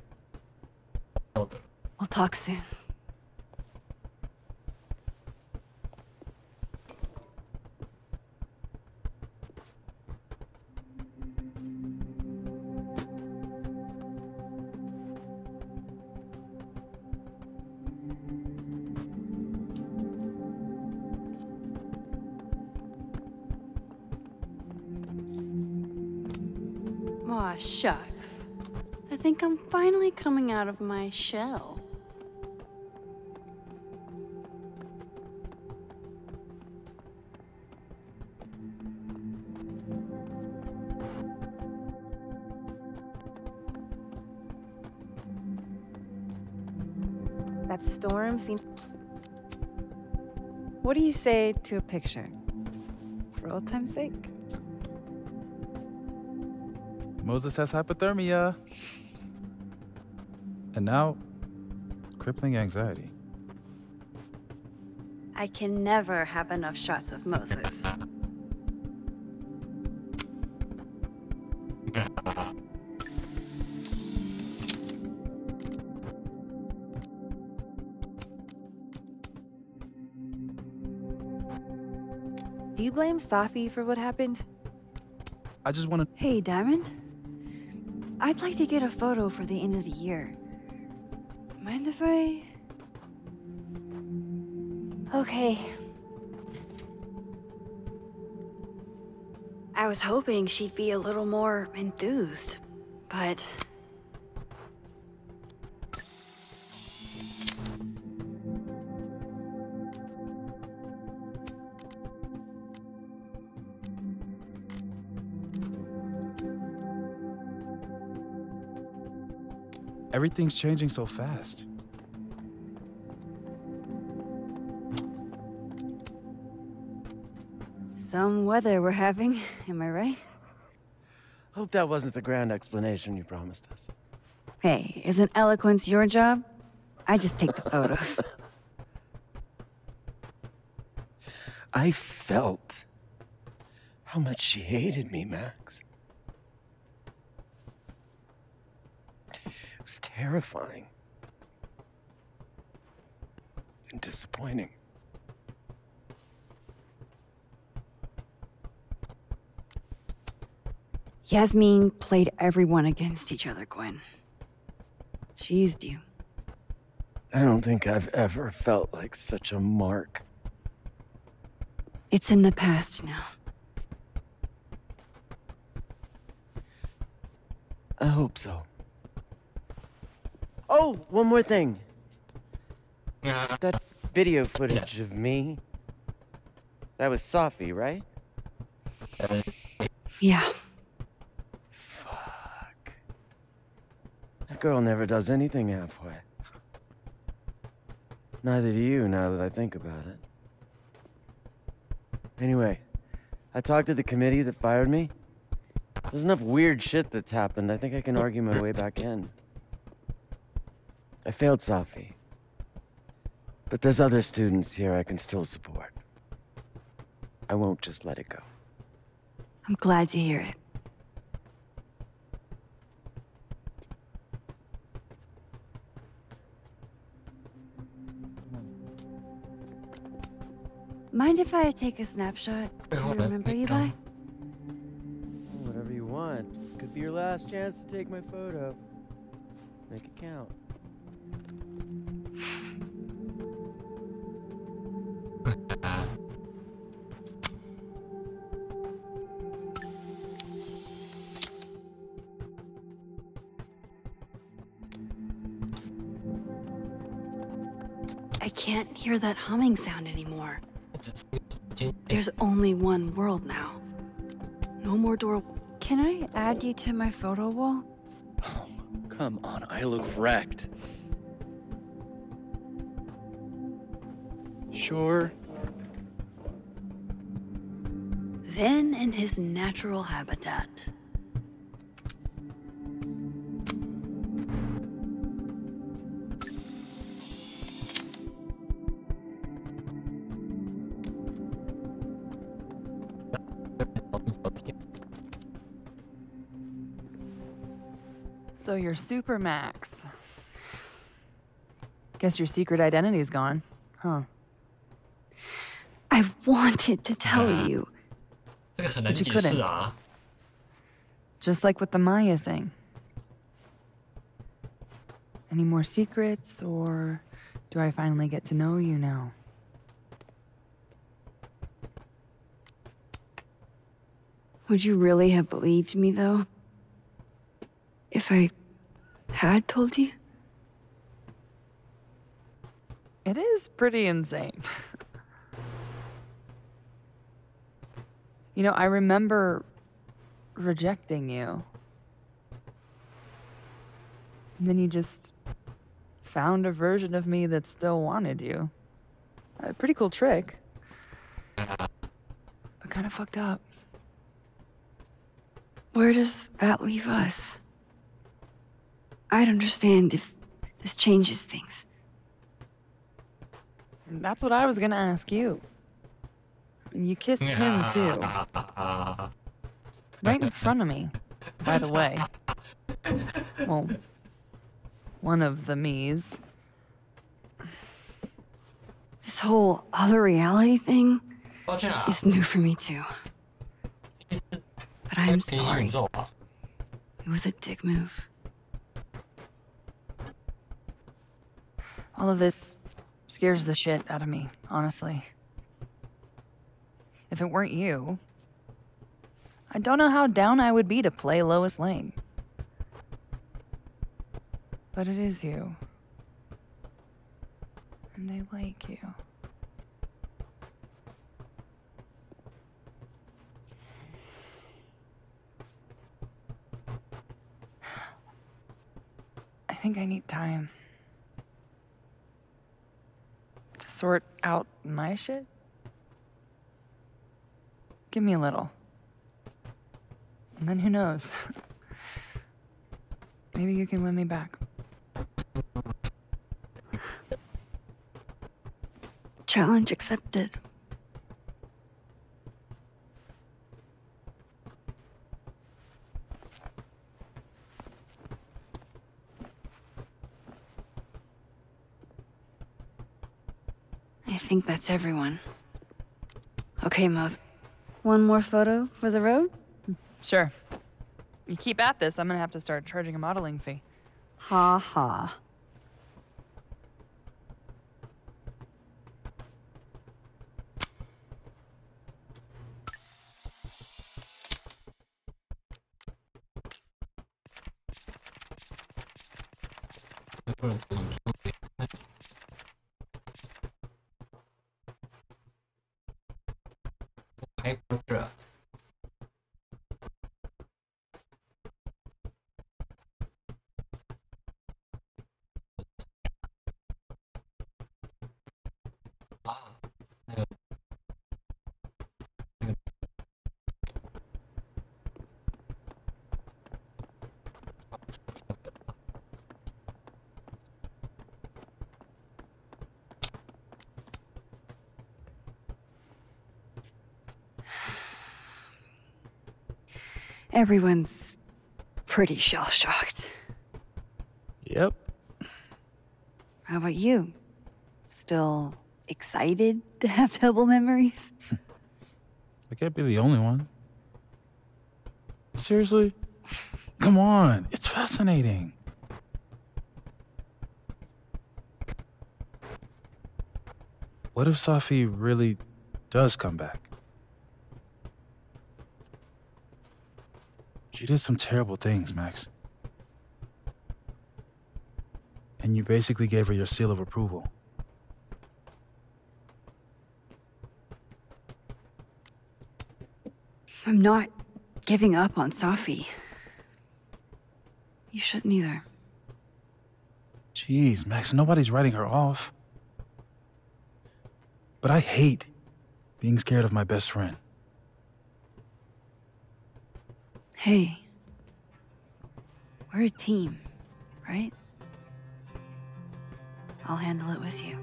We'll talk soon. Aw, shucks. I think I'm finally coming out of my shell. That storm seems... What do you say to a picture? For old time's sake? Moses has hypothermia. And now, crippling anxiety. I can never have enough shots of Moses. Do you blame Safi for what happened? I just want to... Hey, Diamond. I'd like to get a photo for the end of the year. Mind if I... Okay. I was hoping she'd be a little more enthused, but... Everything's changing so fast. Some weather we're having, am I right? Hope that wasn't the grand explanation you promised us. Hey, isn't eloquence your job? I just take the photos. I felt how much she hated me, Max. It was terrifying. And disappointing. Yasmin played everyone against each other, Gwen. She used you. I don't think I've ever felt like such a mark. It's in the past now. I hope so. Oh, one more thing. That video footage of me, that was Safi, right? Yeah. Fuck. That girl never does anything halfway. Neither do you, now that I think about it. Anyway, I talked to the committee that fired me. There's enough weird shit that's happened. I think I can argue my way back in. I failed Safi. But there's other students here I can still support. I won't just let it go. I'm glad to hear it. Mind if I take a snapshot to remember you by? Whatever you want. This could be your last chance to take my photo. Make it count. I can't hear that humming sound anymore. There's only one world now. No more door. Can I add you to my photo wall? Come on, I look wrecked. Sure. Ven in his natural habitat. So you're Super Max. Guess your secret identity's gone, huh? I wanted to tell you. 这个很难解释啊。 Just like with the Maya thing. Any more secrets, or do I finally get to know you now? Would you really have believed me, though? If I had told you? It is pretty insane. You know, I remember rejecting you. And then you just found a version of me that still wanted you. A pretty cool trick. But kind of fucked up. Where does that leave us? I'd understand if this changes things. That's what I was gonna ask you. You kissed him too. Right in front of me, by the way. Well, one of the me's. This whole other reality thing is new for me too. But I'm sorry. It was a dick move. All of this scares the shit out of me, honestly. If it weren't you, I don't know how down I would be to play Lois Lane. But it is you. And I like you. I think I need time to sort out my shit. Give me a little. And then who knows? Maybe you can win me back. Challenge accepted. I think that's everyone. Okay, Mose. One more photo for the road? Sure. You keep at this, I'm gonna have to start charging a modeling fee. Ha ha. Everyone's pretty shell-shocked. Yep. How about you? Still excited to have double memories? I can't be the only one. Seriously? Come on, it's fascinating. What if Safi really does come back? She did some terrible things, Max. And you basically gave her your seal of approval. I'm not giving up on Safi. You shouldn't either. Jeez, Max, nobody's writing her off. But I hate being scared of my best friend. Hey. We're a team, right? I'll handle it with you.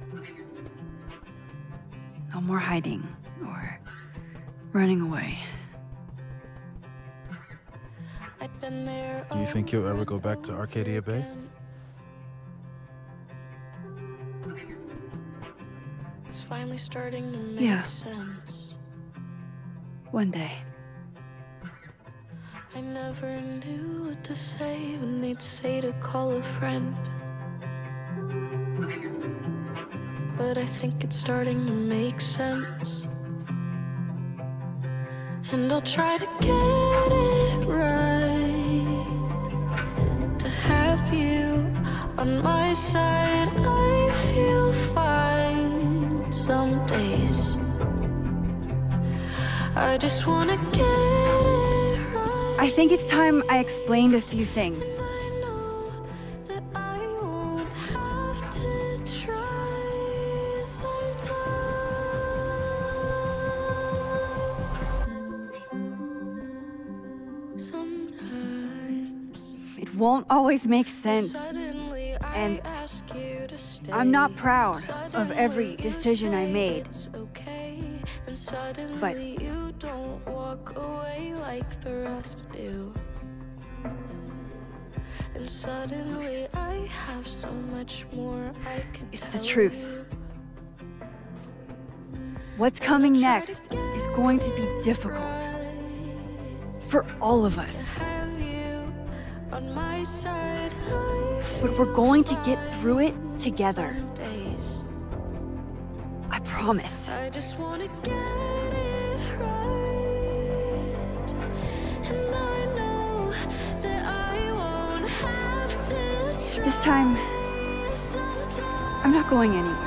No more hiding or running away. Do you think you'll ever go back to Arcadia Bay? It's finally starting to make sense. One day. I never knew what to say when they'd say to call a friend. But I think it's starting to make sense. And I'll try to get it right. To have you on my side, I feel fine some days. I just wanna get it right. I think it's time I explained a few things. It won't always make sense, and I'm not proud of every decision I made. But you don't walk away like the rest do. And suddenly I have so much more I could it's the truth. What's coming next is going to be difficult. For all of us. On my side, but we're going to get through it together. I promise. I just want to get it right. And I know that I won't have to try. This time, I'm not going anywhere.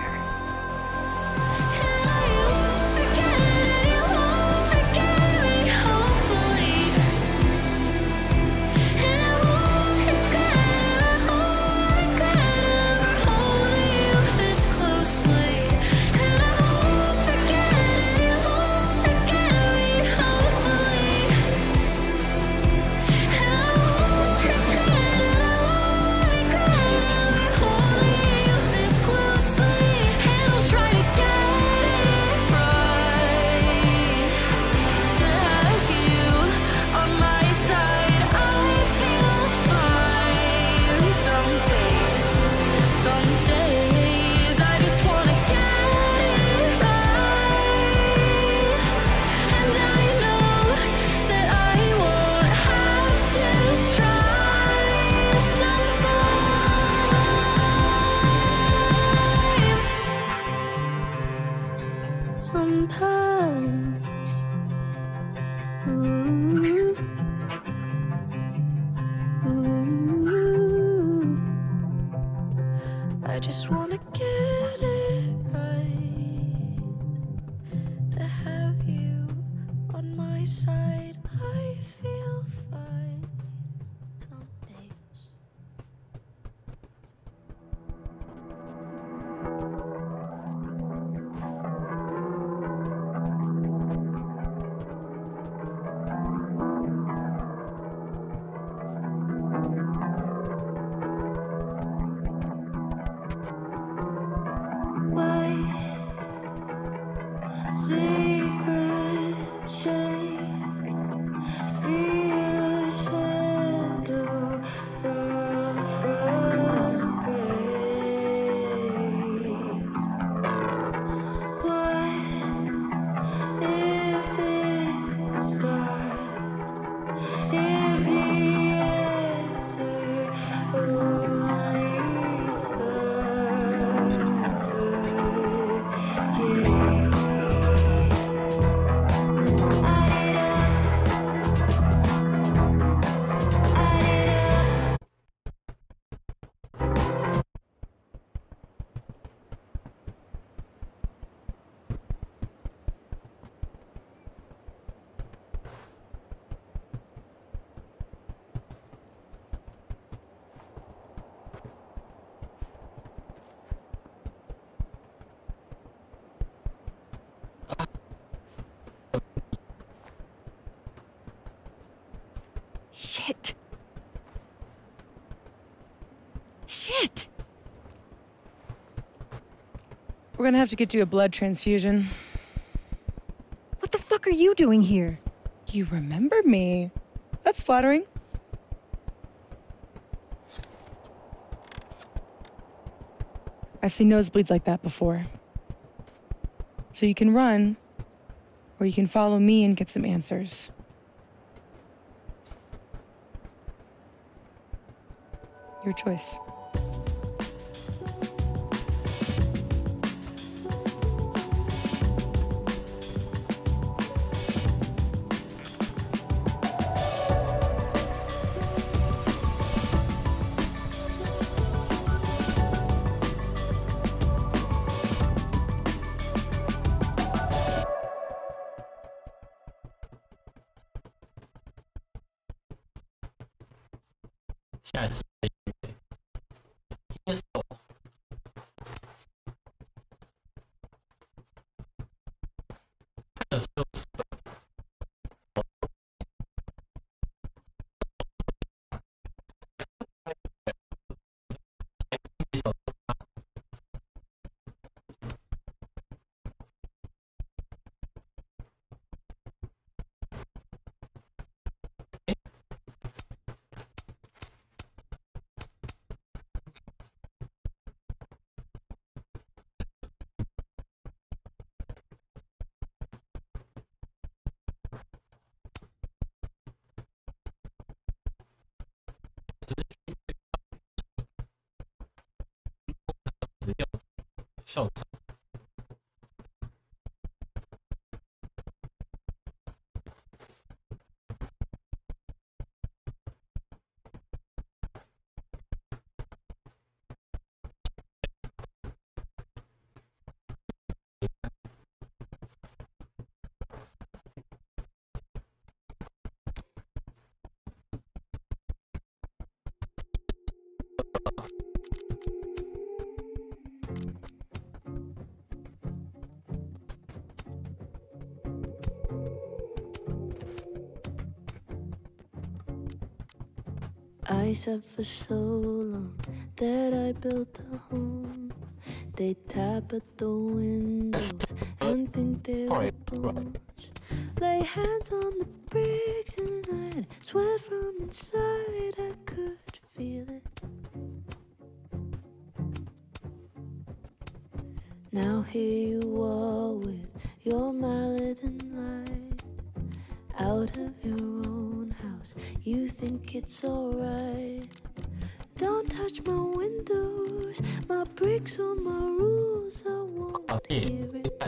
Sometimes, ooh, ooh, I just wanna get it right. To have you on my side, I feel fine some days. Shit! We're gonna have to get you a blood transfusion. What the fuck are you doing here? You remember me. That's flattering. I've seen nosebleeds like that before. So you can run, or you can follow me and get some answers. Your choice.下集接受。看的时候校长。I sat for so long that I built a home. They tap at the windows and think they were bones. Lay hands on the bricks and I'd swear from inside I could feel it. Now here you are with your mallet and light, out of your own house, you think it's alright. Don't touch my windows, my bricks or my rules, I won't hear it.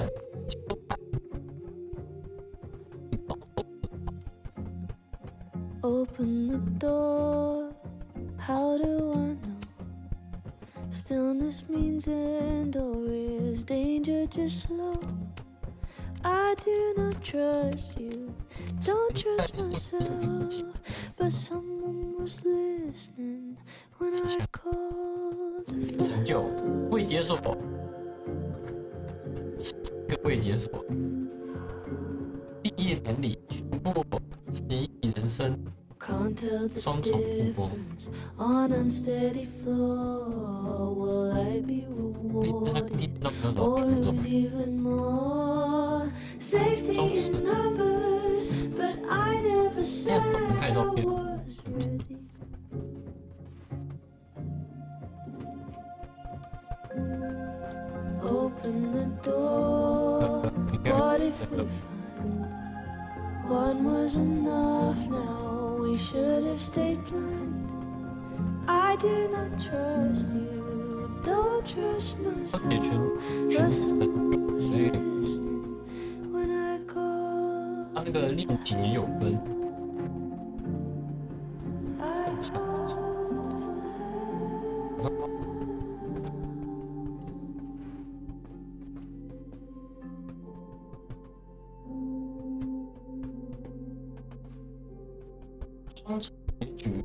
Open the door, how do I know? Stillness means end, or is danger just slow? I do not trust you, don't trust myself, but someone was listening when I called. 成就未解锁，个未解锁，毕业典礼全部奇异人生，双重曝光。 On unsteady floor, will I be rewarded or lose even more? Safety in numbers, but I never said I was ready. Open the door, what if we find one was enough now? We should have stayed blind. I do not trust you, don't trust myself, but someone was listening when I called. 它那个立体也有分。双重结局。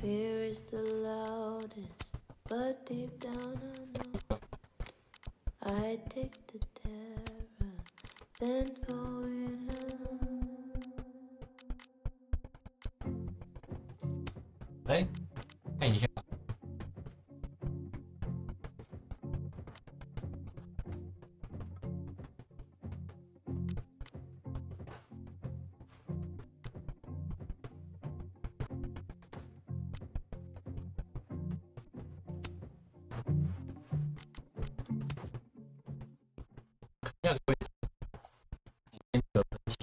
Fear is the loudest, but deep down I know I take the terror then going home. 来看一下。这样可以今天的分歧。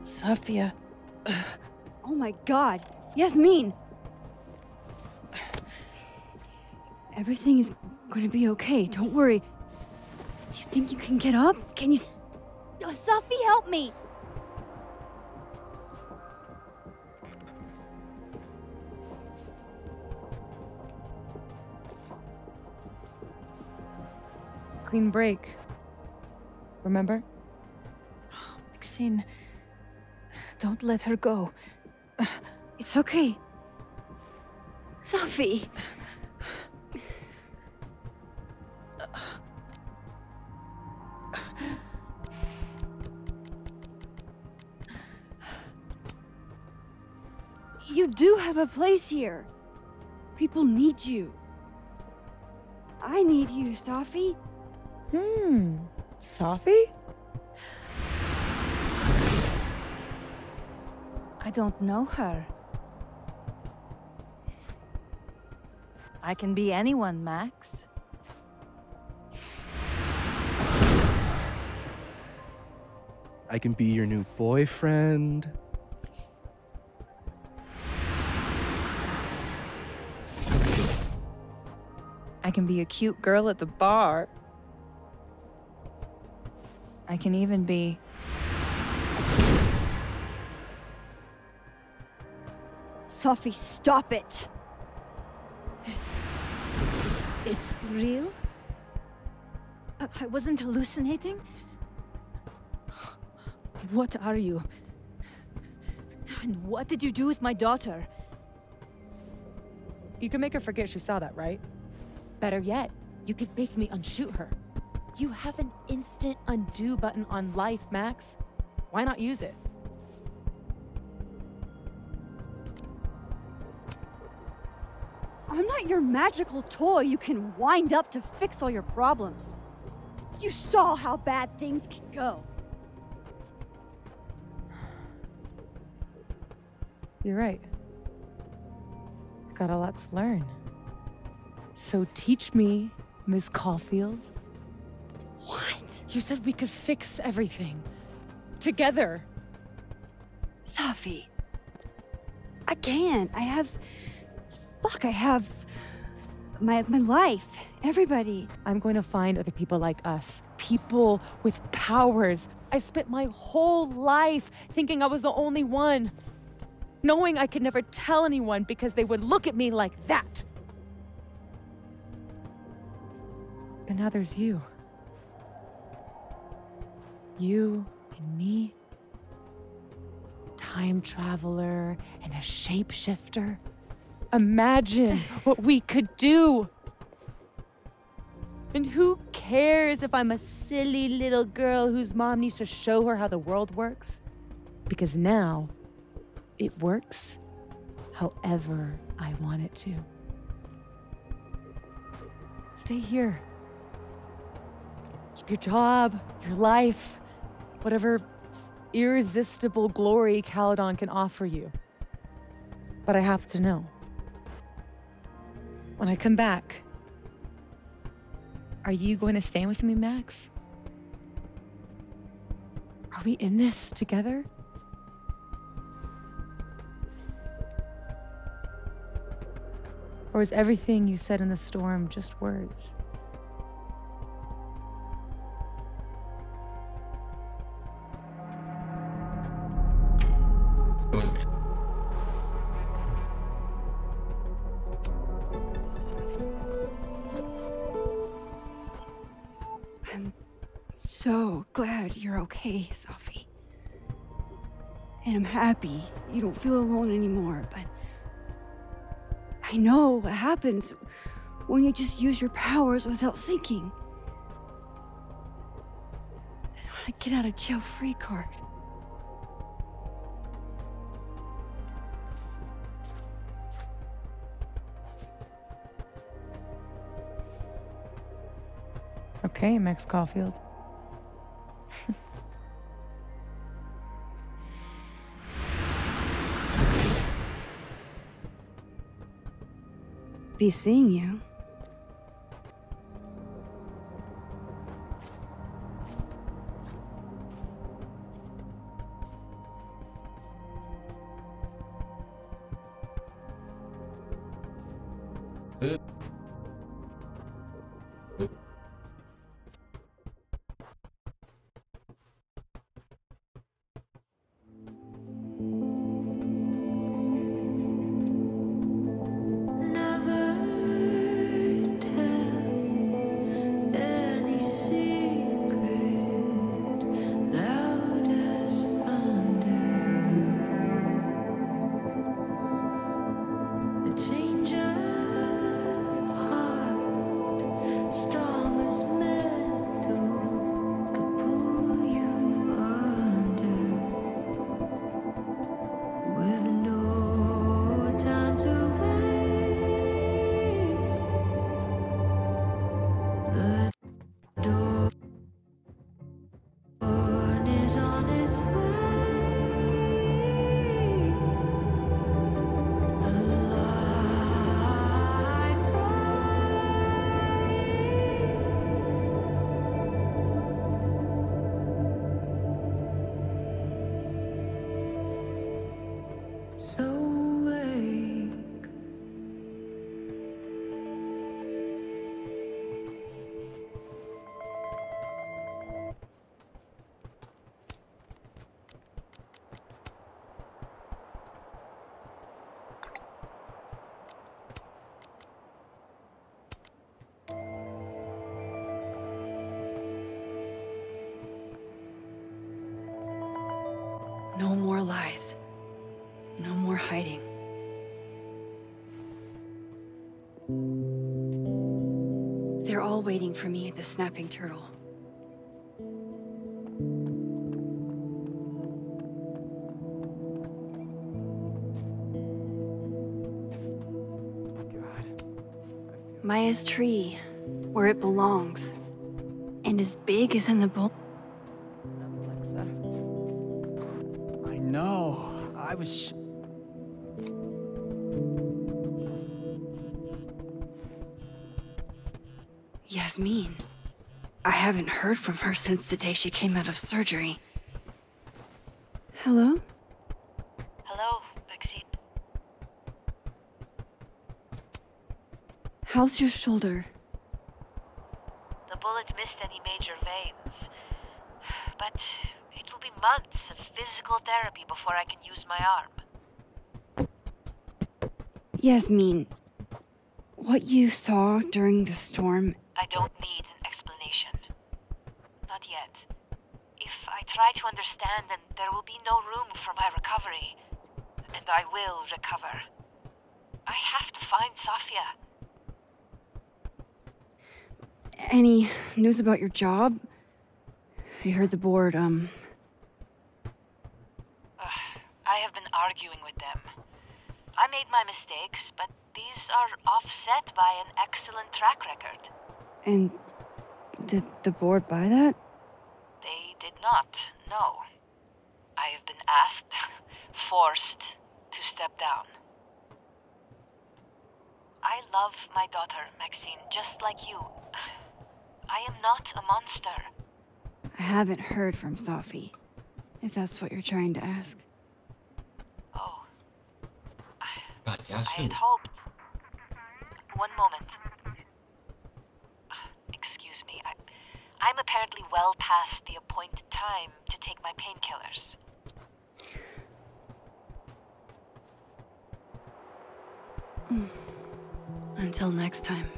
Sophia. Oh my god. Yasmin. Everything is gonna be okay. Don't worry. Do you think you can get up? Can you... Sophie, help me! Clean break. Remember? Maxine, don't let her go. It's okay. Sophie. You do have a place here. People need you. I need you, Sophie. Sophie? I don't know her. I can be anyone, Max. I can be your new boyfriend. I can be a cute girl at the bar. I can even be... Sophie, stop it! It's real? I wasn't hallucinating? What are you? And what did you do with my daughter? You can make her forget she saw that, right? Better yet, you could make me unshoot her. You have an instant undo button on life, Max. Why not use it? I'm not your magical toy you can wind up to fix all your problems. You saw how bad things can go. You're right. I've got a lot to learn. So teach me, Miss Caulfield. What? You said we could fix everything. Together. Sophie. I can't. I have my life. Everybody. I'm going to find other people like us. People with powers. I spent my whole life thinking I was the only one. Knowing I could never tell anyone because they would look at me like that. But now there's you. You and me. Time traveler and a shapeshifter. Imagine what we could do. And who cares if I'm a silly little girl whose mom needs to show her how the world works? Because now, it works however I want it to. Stay here. Keep your job, your life, whatever irresistible glory Caledon can offer you. But I have to know. When I come back, are you going to stand with me, Max? Are we in this together? Or is everything you said in the storm just words? so glad you're okay, Safi. And I'm happy you don't feel alone anymore, but I know what happens when you just use your powers without thinking. I want to get out of jail free card. Okay, Max Caulfield. Be seeing you. No more lies. No more hiding. They're all waiting for me at the Snapping Turtle. Maya's tree, where it belongs. And as big as in the bowl. No, I was... Yasmin. I haven't heard from her since the day she came out of surgery. Hello? Hello, Maxine. How's your shoulder? The bullet missed any major veins, but it will be months of physical therapy before I can use my arm. Yasmin, what you saw during the storm... I don't need an explanation. Not yet. If I try to understand, then there will be no room for my recovery. And I will recover. I have to find Safia. Any news about your job? I heard the board, I have been arguing with them. I made my mistakes, but these are offset by an excellent track record. And did the board buy that? They did not, no. I have been asked, forced to step down. I love my daughter, Maxine, just like you. I am not a monster. I haven't heard from Safi, if that's what you're trying to ask. Oh. I had hoped. One moment. Excuse me. I'm apparently well past the appointed time to take my painkillers. Until next time.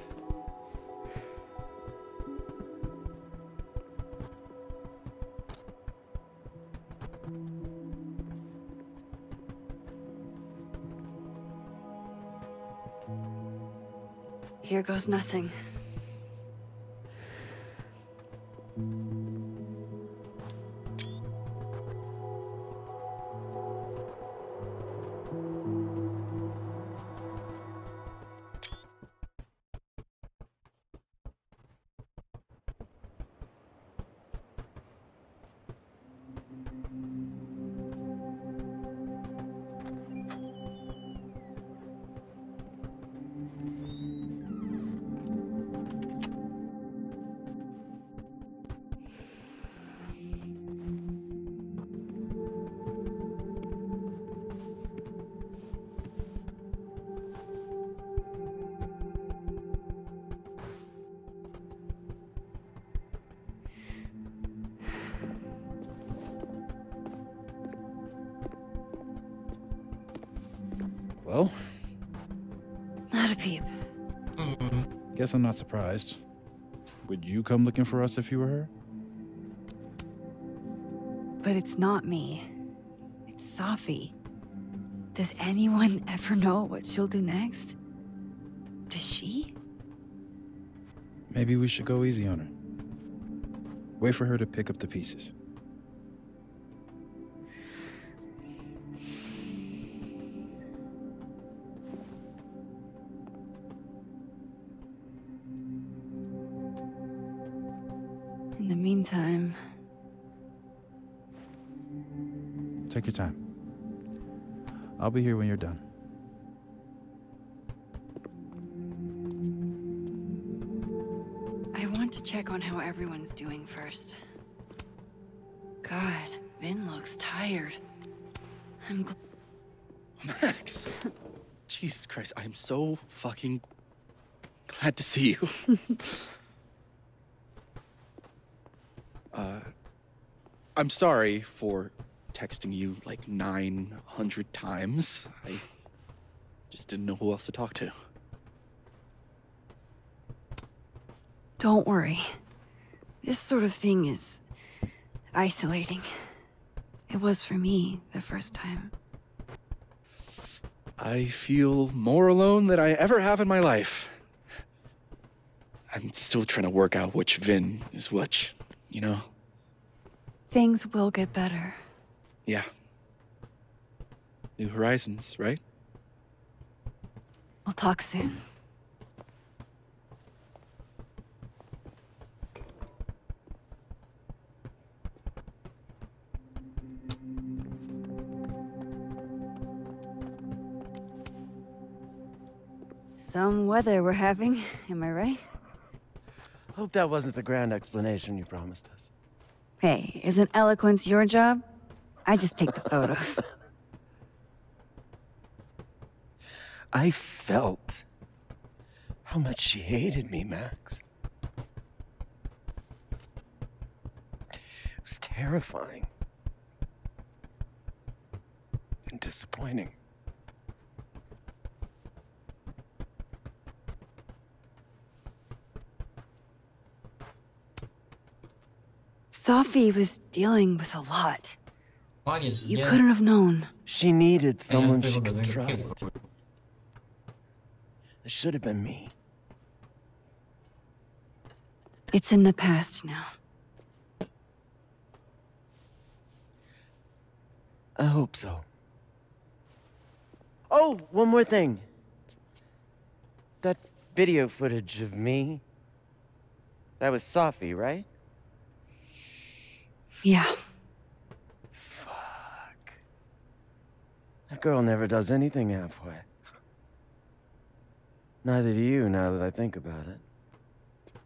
Here goes nothing. Well? Not a peep. Guess I'm not surprised. Would you come looking for us if you were her? But it's not me. It's Sophie. Does anyone ever know what she'll do next? Does she? Maybe we should go easy on her. Wait for her to pick up the pieces. In the meantime... Take your time. I'll be here when you're done. I want to check on how everyone's doing first. God, Vin looks tired. I'm Max! Jesus Christ, I'm so fucking glad to see you. I'm sorry for texting you like 900 times. I just didn't know who else to talk to. Don't worry. This sort of thing is isolating. It was for me the first time. I feel more alone than I ever have in my life. I'm still trying to work out which Vin is which, you know? Things will get better. Yeah. New horizons, right? We'll talk soon. Some weather we're having, am I right? Hope that wasn't the grand explanation you promised us. Hey, isn't eloquence your job? I just take the photos. I felt how much she hated me, Max. It was terrifying. And disappointing. Sophie was dealing with a lot. You couldn't have known. She needed someone she could trust. It should have been me. It's in the past now. I hope so. Oh, one more thing. That video footage of me, that was Sophie, right? Yeah. Fuck. That girl never does anything halfway. Neither do you, now that I think about it.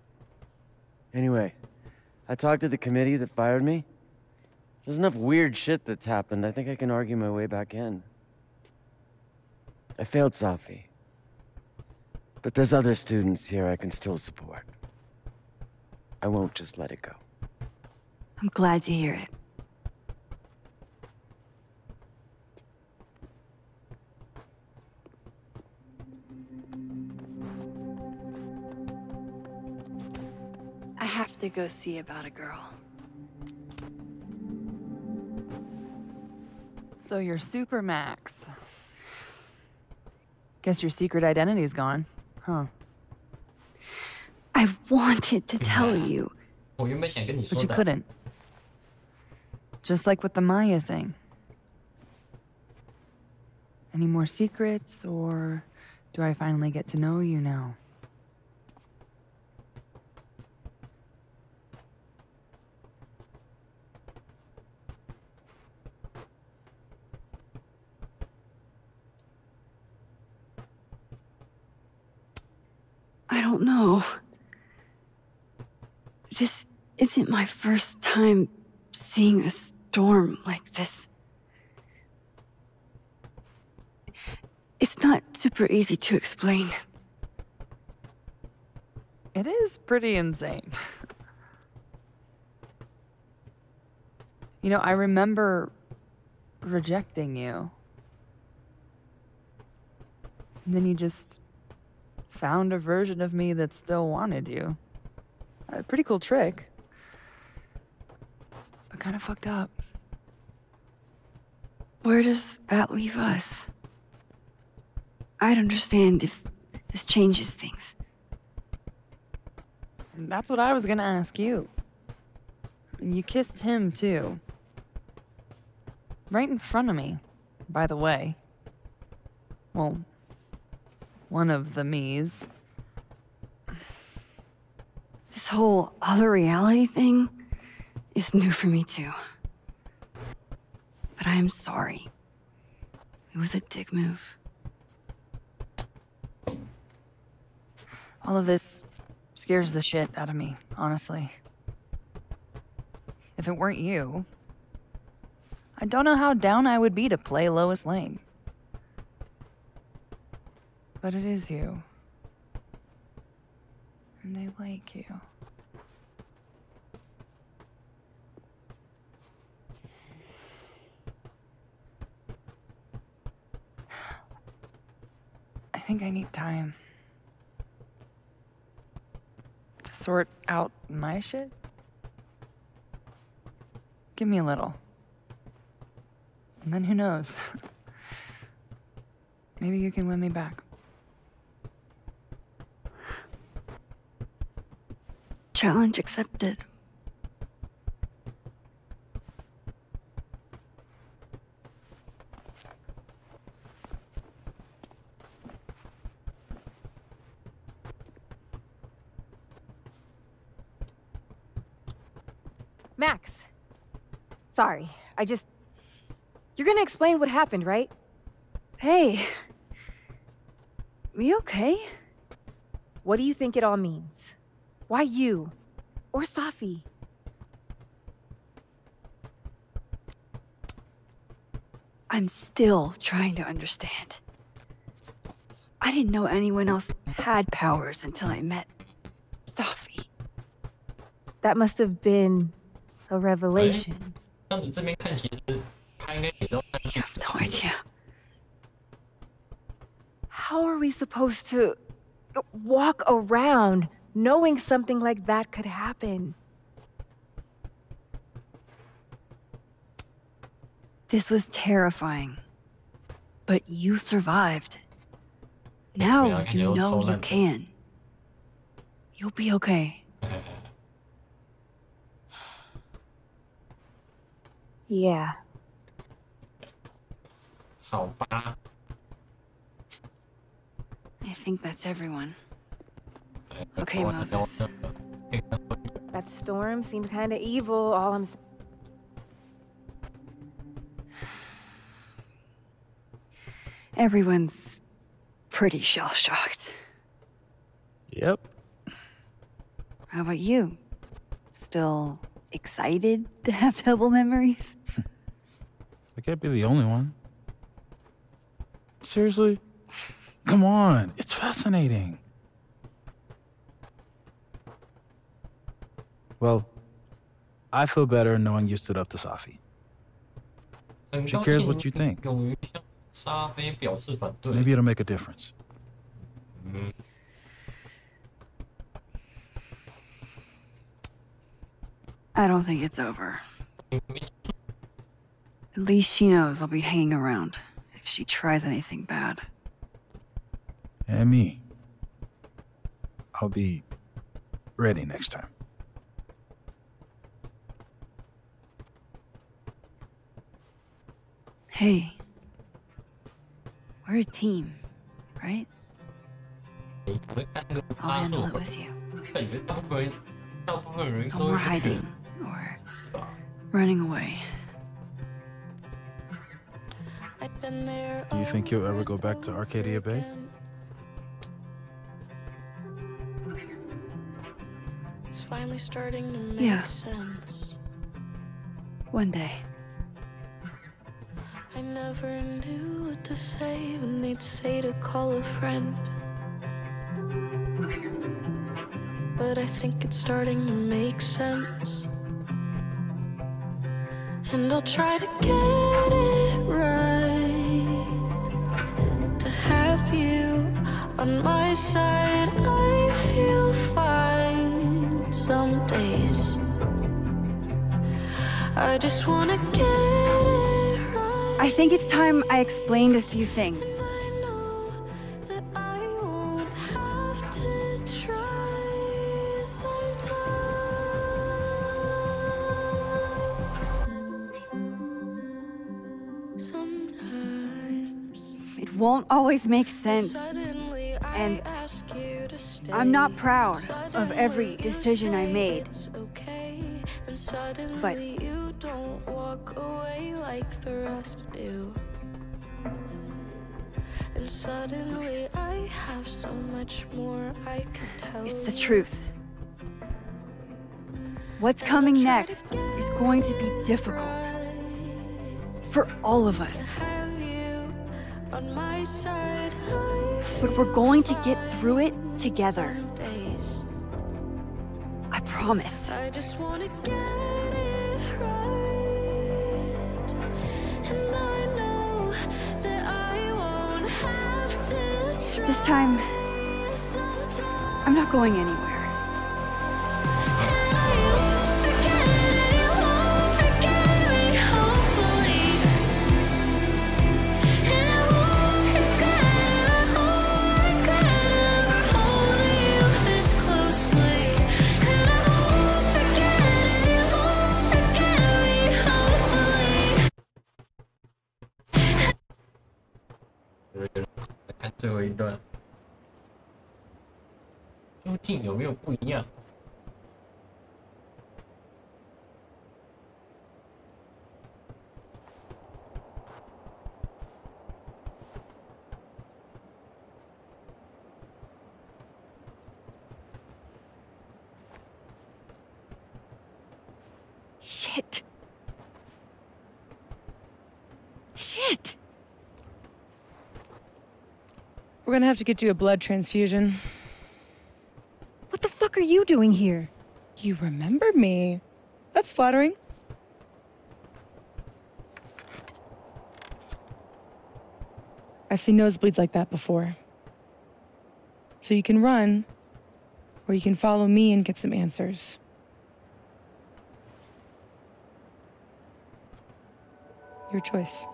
Anyway, I talked to the committee that fired me. There's enough weird shit that's happened. I think I can argue my way back in. I failed Sophie. But there's other students here I can still support. I won't just let it go. I'm glad to hear it. I have to go see about a girl. So you're Super Max. Guess your secret identity's gone, huh? I wanted to tell you. 我原本想跟你说 But 的。 you couldn't. Just like with the Maya thing. Any more secrets, or do I finally get to know you now? I don't know. This isn't my first time seeing a storm like this. It's not super easy to explain. It is pretty insane. You know, I remember rejecting you. And then you just found a version of me that still wanted you. A pretty cool trick. But kind of fucked up. Where does that leave us? I'd understand if this changes things. And that's what I was gonna ask you. You kissed him, too. Right in front of me, by the way. Well, one of the me's. This whole other reality thing is new for me, too. But I am sorry. It was a dick move. All of this scares the shit out of me, honestly. If it weren't you, I don't know how down I would be to play Lois Lane. But it is you. And I like you. I think I need time to sort out my shit. Give me a little. And then who knows? Maybe you can win me back. Challenge accepted. Max. Sorry, You're gonna explain what happened, right? Hey. You okay? What do you think it all means? Why you? Or Safi? I'm still trying to understand. I didn't know anyone else had powers until I met Safi. That must have been a revelation. 这样子这边看，其实他应该也都。You have no idea. How are we supposed to walk around knowing something like that could happen? This was terrifying. But you survived. Now you know you can. You'll be okay. Yeah. 好吧。 I think that's everyone. Okay, Moses. That storm seems kind of evil, all I'm saying. Everyone's pretty shell-shocked. Yep. How about you? Still excited to have double memories? I can't be the only one. Seriously? Come on, it's fascinating. Well, I feel better knowing you stood up to Safi. She cares what you think. Maybe it'll make a difference. I don't think it's over. At least she knows I'll be hanging around if she tries anything bad. And me. I'll be ready next time. Hey. We're a team, right? I'll handle it with you. No more hiding or running away. Do you think you'll ever go back to Arcadia Bay? It's finally starting to make Yeah. sense. One day. I never knew what to say when they'd say to call a friend. But I think it's starting to make sense. And I'll try to get it right. To have you on my side, I feel fine some days. I just wanna get it right. I think it's time I explained a few things. That I won't have to try sometimes. It won't always make sense. And I'm not proud of every decision I made. But you don't walk away like the rest do. And suddenly I have so much more I can tell. it's the truth. What's coming next is going to be difficult. For all of us. On my side, But we're going to get through it together. I promise. I just wanna get it right. And I know that I won't have to try. This time, I'm not going anywhere.来看最后一段，究竟有没有不一样？ Shit. Shit. We're gonna have to get you a blood transfusion. What the fuck are you doing here? You remember me. That's flattering. I've seen nosebleeds like that before. So you can run, or you can follow me and get some answers. Your choice.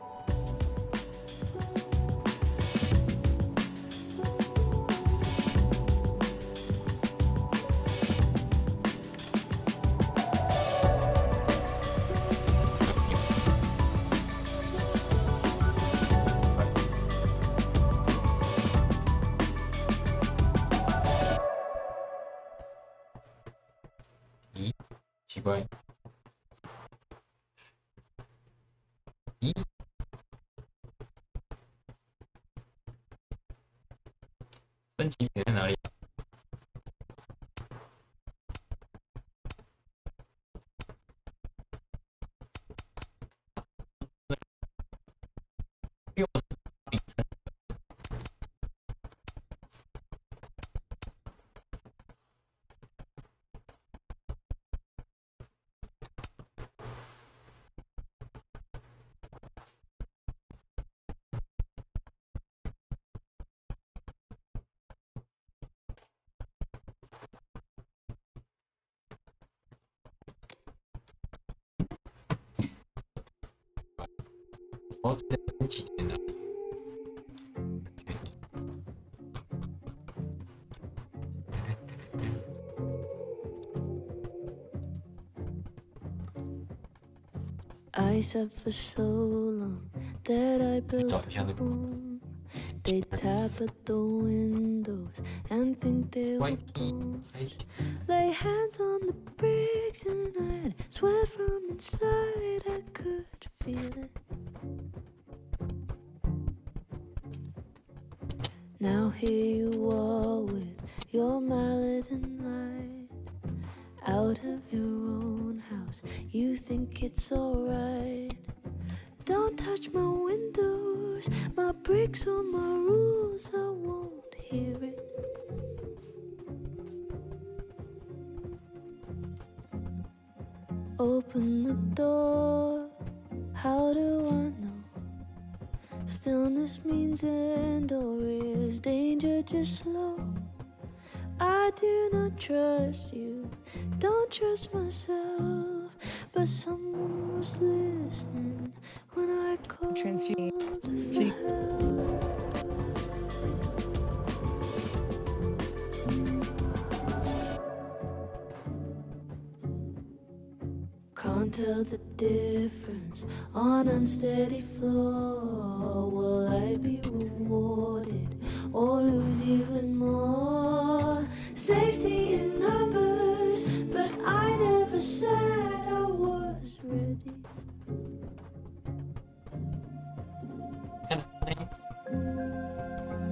咦，奇怪。咦？分歧点在哪里？因为我是比赛。 哦，这分歧点哪里？确定。I sat for so long that I built a home. They tap at the windows and think they were home. Lay hands on the bricks and I'd swear from inside I could feel it. Now here you are with your mallet and light. Out of your own house, you think it's alright. Don't touch my windows, my bricks or my rules, I won't hear it. Open the door, how do I know? Stillness means end or is danger just slow? I do not trust you, don't trust myself, but someone was listening when I called for help. Can't tell the difference on unsteady floor. Will I be rewarded or lose even more? Safety in numbers, but I never said I was ready.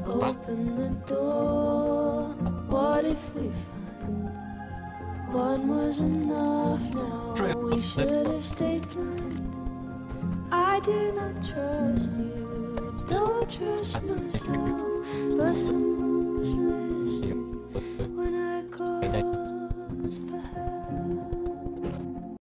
Open the door, what if we find one was enough now? We should have stayed blind. I do not trust you, don't trust myself, but some